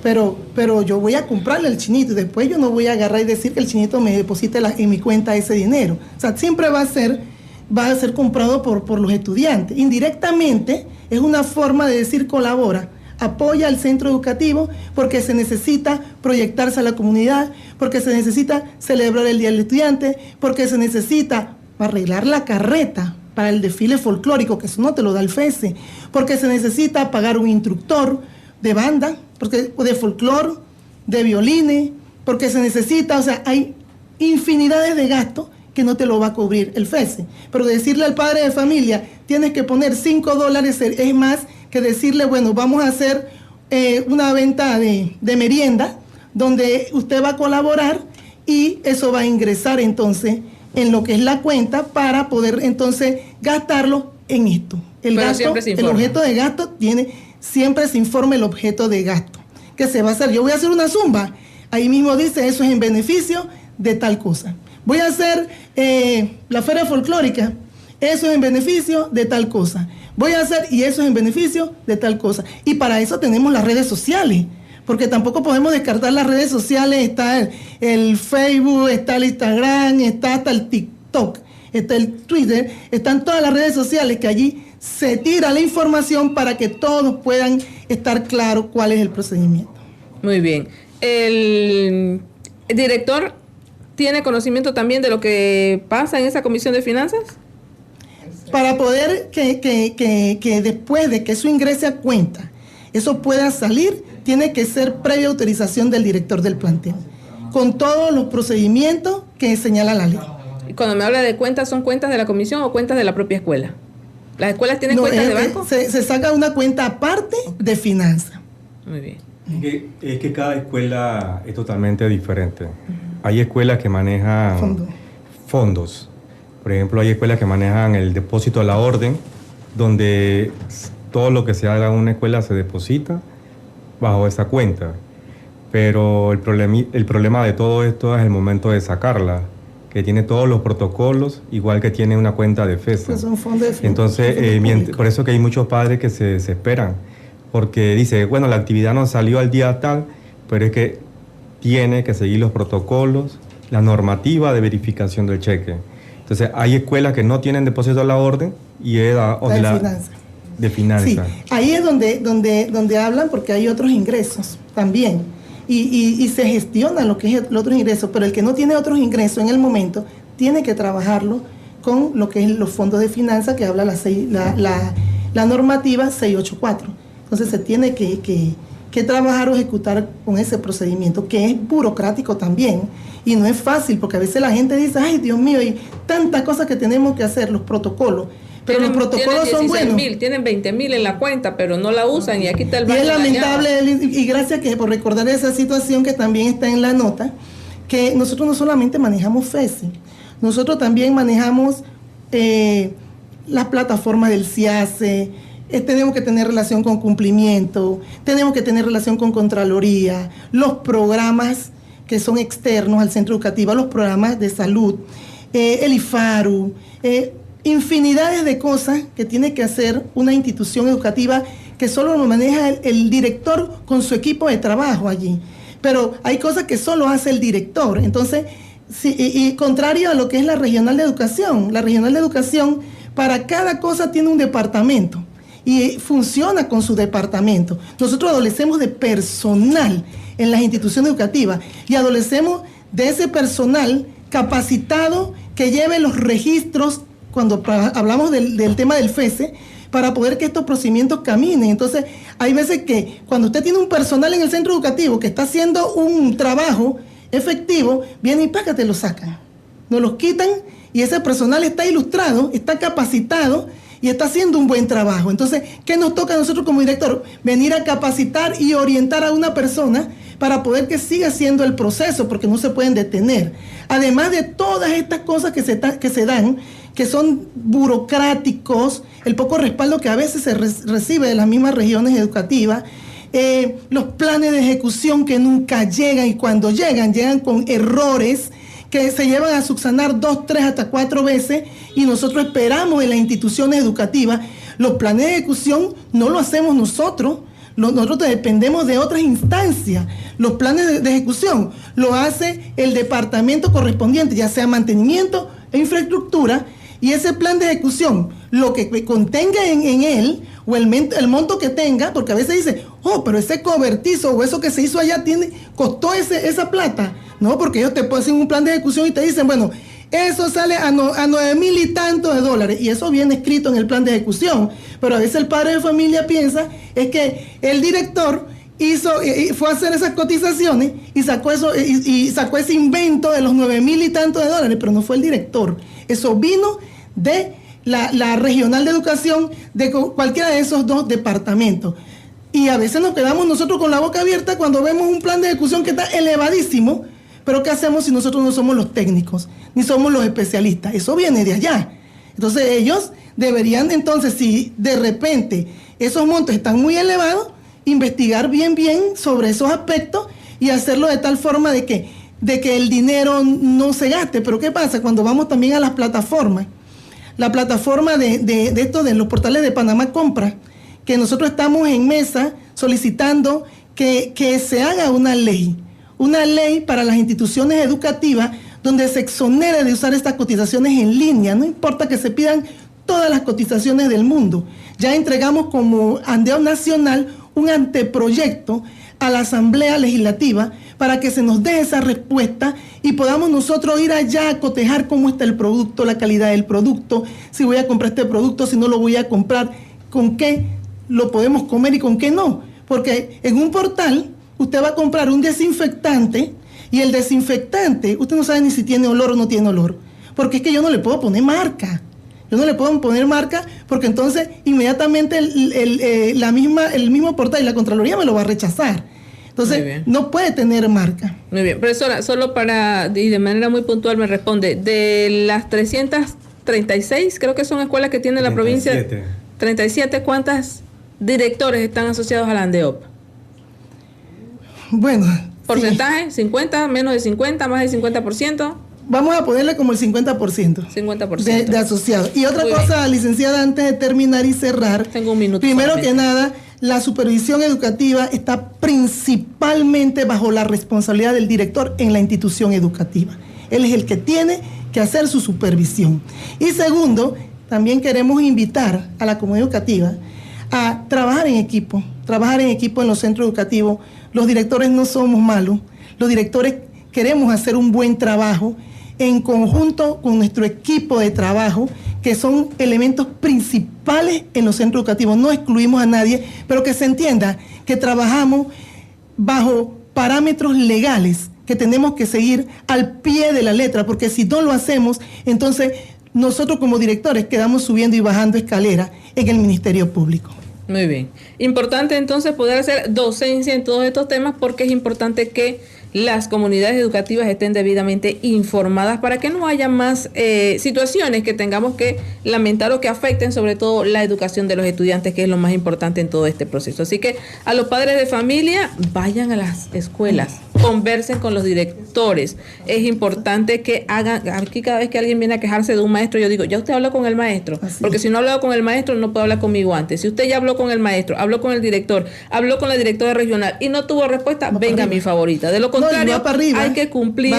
Pero yo voy a comprarle al chinito y después yo no voy a agarrar y decir que el chinito me deposite en mi cuenta ese dinero. O sea, siempre va a ser comprado por los estudiantes. Indirectamente es una forma de decir colabora, apoya al centro educativo porque se necesita proyectarse a la comunidad, porque se necesita celebrar el Día del Estudiante, porque se necesita arreglar la carreta para el desfile folclórico, que eso no te lo da el FESE, porque se necesita pagar un instructor de banda, porque de folclore, de violines, porque se necesita, o sea, hay infinidades de gastos que no te lo va a cubrir el FESE. Pero decirle al padre de familia, tienes que poner $5, es más que decirle, bueno, vamos a hacer una venta de merienda, donde usted va a colaborar y eso va a ingresar entonces en lo que es la cuenta para poder entonces gastarlo en esto. El objeto de gasto siempre se informa el objeto de gasto que se va a hacer. Yo voy a hacer una zumba, ahí mismo dice eso es en beneficio de tal cosa. Voy a hacer la feria folclórica, eso es en beneficio de tal cosa. Voy a hacer y eso es en beneficio de tal cosa. Y para eso tenemos las redes sociales, porque tampoco podemos descartar las redes sociales. Está el Facebook, está el Instagram, está hasta el TikTok, está el Twitter, están todas las redes sociales que allí se tira la información para que todos puedan estar claros cuál es el procedimiento. Muy bien. ¿El director tiene conocimiento también de lo que pasa en esa comisión de finanzas? Para poder que después de que eso ingrese a cuenta, eso pueda salir, tiene que ser previa autorización del director del plantel, con todos los procedimientos que señala la ley. Y cuando me habla de cuentas, ¿son cuentas de la comisión o cuentas de la propia escuela? ¿Las escuelas tienen cuentas de banco? Se saca una cuenta aparte de finanzas. Muy bien. Es que cada escuela es totalmente diferente. Hay escuelas que manejan fondos. Por ejemplo, hay escuelas que manejan el depósito a la orden, donde todo lo que se haga en una escuela se deposita bajo esa cuenta. Pero el problema de todo esto es el momento de sacarla, que tiene todos los protocolos, igual que tiene una cuenta de FESA. Es un fondo de Entonces, por eso que hay muchos padres que se desesperan, porque dice, bueno, la actividad no salió al día tal, pero es que tiene que seguir los protocolos, la normativa de verificación del cheque. Entonces, hay escuelas que no tienen depósito a la orden y es de finanzas. Sí, ahí es donde hablan, porque hay otros ingresos también. Y se gestiona lo que es el otro ingreso, pero el que no tiene otros ingresos en el momento tiene que trabajarlo con lo que es los fondos de finanzas que habla la normativa 684. Entonces se tiene que trabajar o ejecutar con ese procedimiento, que es burocrático también, y no es fácil, porque a veces la gente dice, ay Dios mío, hay tantas cosas que tenemos que hacer, los protocolos. Pero los protocolos son buenos. Tienen 20,000 en la cuenta, pero no la usan y aquí está el banco. Y es lamentable, y gracias por recordar esa situación que también está en la nota, que nosotros no solamente manejamos FESI, nosotros también manejamos las plataformas del CIACE, tenemos que tener relación con cumplimiento, tenemos que tener relación con Contraloría, los programas que son externos al centro educativo, los programas de salud, el IFARU, infinidades de cosas que tiene que hacer una institución educativa que solo lo maneja el director con su equipo de trabajo allí. Pero hay cosas que solo hace el director. Entonces, y contrario a lo que es la regional de educación, para cada cosa tiene un departamento y funciona con su departamento. Nosotros adolecemos de personal en las instituciones educativas y adolecemos de ese personal capacitado que lleve los registros cuando hablamos del tema del FESE, para poder que estos procedimientos caminen. Entonces, hay veces que cuando usted tiene un personal en el centro educativo que está haciendo un trabajo efectivo, viene y te lo sacan. Nos los quitan y ese personal está ilustrado, está capacitado y está haciendo un buen trabajo. Entonces, ¿qué nos toca a nosotros como director? Venir a capacitar y orientar a una persona para poder que siga haciendo el proceso, porque no se pueden detener. Además de todas estas cosas que se dan, que son burocráticos, el poco respaldo que a veces se recibe de las mismas regiones educativas, los planes de ejecución que nunca llegan, y cuando llegan con errores que se llevan a subsanar 2, 3, hasta 4 veces, y nosotros esperamos en las instituciones educativas. Los planes de ejecución no lo hacemos nosotros dependemos de otras instancias. Los planes de ejecución lo hace el departamento correspondiente, ya sea mantenimiento e infraestructura, y ese plan de ejecución, lo que contenga en él, o el monto que tenga, porque a veces dice, pero ese cobertizo o eso que se hizo allá costó esa plata. No, porque ellos te ponen un plan de ejecución y te dicen, bueno, eso sale a 9,000 y tantos de dólares, y eso viene escrito en el plan de ejecución. Pero a veces el padre de familia piensa es que el director fue a hacer esas cotizaciones y sacó ese invento de los 9,000 y tantos de dólares, pero no fue el director. Eso vino de la regional de educación de cualquiera de esos dos departamentos. Y a veces nos quedamos nosotros con la boca abierta cuando vemos un plan de ejecución que está elevadísimo, pero ¿qué hacemos si nosotros no somos los técnicos, ni somos los especialistas? Eso viene de allá. Entonces ellos deberían, entonces, si de repente esos montos están muy elevados, investigar bien sobre esos aspectos y hacerlo de tal forma de que el dinero no se gaste. Pero ¿qué pasa? Cuando vamos también a las plataformas, la plataforma de los portales de Panamá Compra, que nosotros estamos en mesa solicitando que se haga una ley para las instituciones educativas donde se exonere de usar estas cotizaciones en línea. No importa que se pidan todas las cotizaciones del mundo. Ya entregamos como Andeo Nacional un anteproyecto a la Asamblea Legislativa para que se nos dé esa respuesta y podamos nosotros ir allá a cotejar cómo está el producto, la calidad del producto, si voy a comprar este producto, si no lo voy a comprar, con qué lo podemos comer y con qué no. Porque en un portal usted va a comprar un desinfectante y el desinfectante, usted no sabe ni si tiene olor o no tiene olor, porque es que yo no le puedo poner marca. Yo no le puedo poner marca porque entonces inmediatamente el mismo portal y la Contraloría me lo va a rechazar. Entonces no puede tener marca. Muy bien, profesora, solo y de manera muy puntual me responde, de las 336, creo que son escuelas que tiene la provincia, 37, ¿cuántas directores están asociados a la ANDEOP? Bueno. ¿Porcentaje? Sí. ¿50? ¿Menos de 50? ¿Más del 50%? Vamos a ponerle como el 50%. 50%. De asociados. Y otra cosa, licenciada, antes de terminar y cerrar. Tengo un minuto. Primero solamente. que nada, la supervisión educativa está principalmente bajo la responsabilidad del director en la institución educativa. Él es el que tiene que hacer su supervisión. Y segundo, también queremos invitar a la comunidad educativa a trabajar en equipo en los centros educativos. Los directores no somos malos, los directores queremos hacer un buen trabajo en conjunto con nuestro equipo de trabajo, que son elementos principales en los centros educativos. No excluimos a nadie, pero que se entienda que trabajamos bajo parámetros legales que tenemos que seguir al pie de la letra, porque si no lo hacemos, entonces nosotros como directores quedamos subiendo y bajando escalera en el Ministerio Público. Muy bien. Importante entonces poder hacer docencia en todos estos temas, porque es importante que las comunidades educativas estén debidamente informadas para que no haya más situaciones que tengamos que lamentar o que afecten sobre todo la educación de los estudiantes, que es lo más importante en todo este proceso. Así que a los padres de familia, vayan a las escuelas, conversen con los directores. Es importante que hagan, aquí cada vez que alguien viene a quejarse de un maestro, yo digo, ya usted habló con el maestro, porque si no ha hablado con el maestro no puede hablar conmigo antes. Si usted ya habló con el maestro, habló con el director, habló con la directora regional y no tuvo respuesta, venga a mi favorita. De lo contrario, hay que cumplir,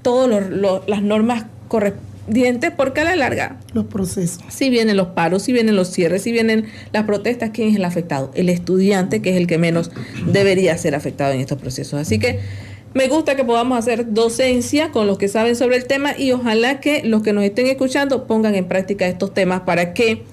todas las normas correspondientes, porque a la larga los procesos, si vienen los paros, si vienen los cierres, si vienen las protestas, ¿quién es el afectado? El estudiante, que es el que menos debería ser afectado en estos procesos. Así que me gusta que podamos hacer docencia con los que saben sobre el tema, y ojalá que los que nos estén escuchando pongan en práctica estos temas para que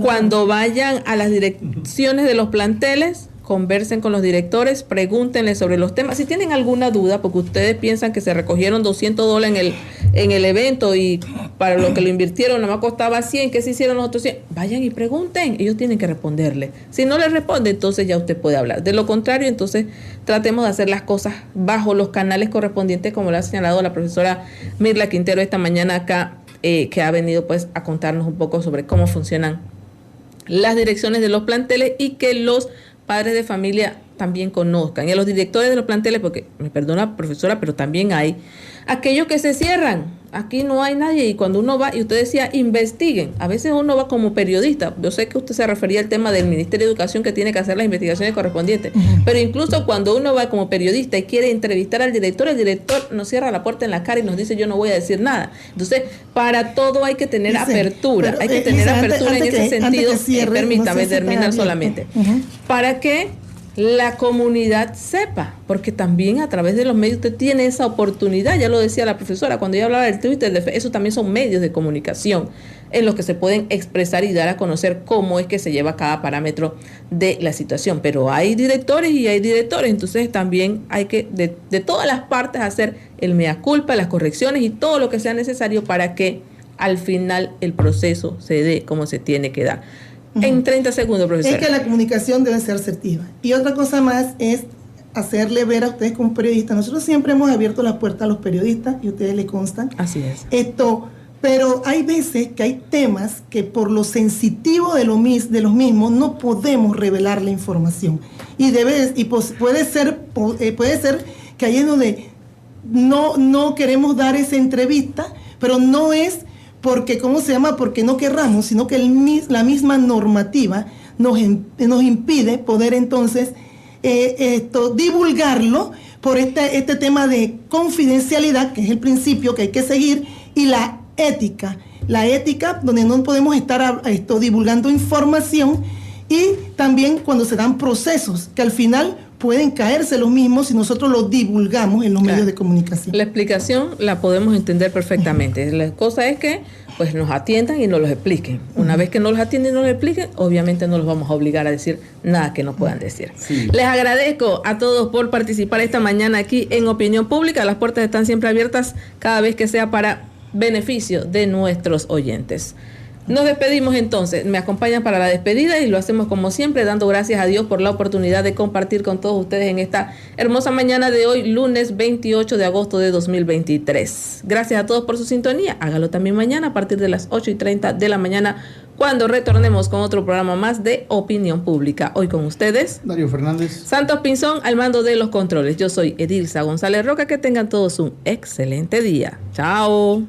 cuando vayan a las direcciones de los planteles, conversen con los directores, pregúntenle sobre los temas. Si tienen alguna duda, porque ustedes piensan que se recogieron $200 en el evento y para lo que lo invirtieron nada más costaba 100, ¿qué se hicieron los otros 100? Vayan y pregunten, ellos tienen que responderle. Si no les responde, entonces ya usted puede hablar. De lo contrario, entonces tratemos de hacer las cosas bajo los canales correspondientes, como lo ha señalado la profesora Mirla Quintero esta mañana acá, que ha venido pues a contarnos un poco sobre cómo funcionan las direcciones de los planteles, y que los padres de familia también conozcan, y a los directores de los planteles, porque me perdona profesora, pero también hay aquellos que se cierran. Aquí no hay nadie, y cuando uno va, y usted decía, investiguen. A veces uno va como periodista. Yo sé que usted se refería al tema del Ministerio de Educación, que tiene que hacer las investigaciones correspondientes, pero incluso cuando uno va como periodista y quiere entrevistar al director, el director nos cierra la puerta en la cara y nos dice, yo no voy a decir nada. Entonces, para todo hay que tener apertura, hay que tener apertura en ese sentido. Permítame terminar solamente. Para que la comunidad sepa, porque también a través de los medios usted tiene esa oportunidad. Ya lo decía la profesora cuando ella hablaba del Twitter, eso también son medios de comunicación en los que se pueden expresar y dar a conocer cómo es que se lleva cada parámetro de la situación. Pero hay directores y hay directores, entonces también hay que de todas las partes hacer el mea culpa, las correcciones y todo lo que sea necesario para que al final el proceso se dé como se tiene que dar. En 30 segundos, profesora. Es que la comunicación debe ser asertiva. Y otra cosa más es hacerle ver a ustedes como periodistas. Nosotros siempre hemos abierto las puertas a los periodistas, y ustedes le constan. Así es. Pero hay veces que hay temas que por lo sensitivo de los mismos no podemos revelar la información. Y puede ser que ahí es donde no queremos dar esa entrevista, pero no es porque, porque no querramos, sino que la misma normativa nos impide poder entonces divulgarlo por este tema de confidencialidad, que es el principio que hay que seguir, y la ética, donde no podemos estar divulgando información, y también cuando se dan procesos que al final pueden caerse los mismos si nosotros los divulgamos en los medios de comunicación. La explicación la podemos entender perfectamente. La cosa es que pues nos atiendan y nos los expliquen. Una vez que nos los atienden y nos los expliquen, obviamente no los vamos a obligar a decir nada que no puedan decir. Sí. Les agradezco a todos por participar esta mañana aquí en Opinión Pública. Las puertas están siempre abiertas cada vez que sea para beneficio de nuestros oyentes. Nos despedimos entonces, me acompañan para la despedida y lo hacemos como siempre, dando gracias a Dios por la oportunidad de compartir con todos ustedes en esta hermosa mañana de hoy, lunes 28 de agosto de 2023. Gracias a todos por su sintonía, hágalo también mañana a partir de las 8:30 de la mañana cuando retornemos con otro programa más de Opinión Pública. Hoy con ustedes, Darío Fernández, Santos Pinzón al mando de los controles. Yo soy Edilza González Roca. Que tengan todos un excelente día. Chao.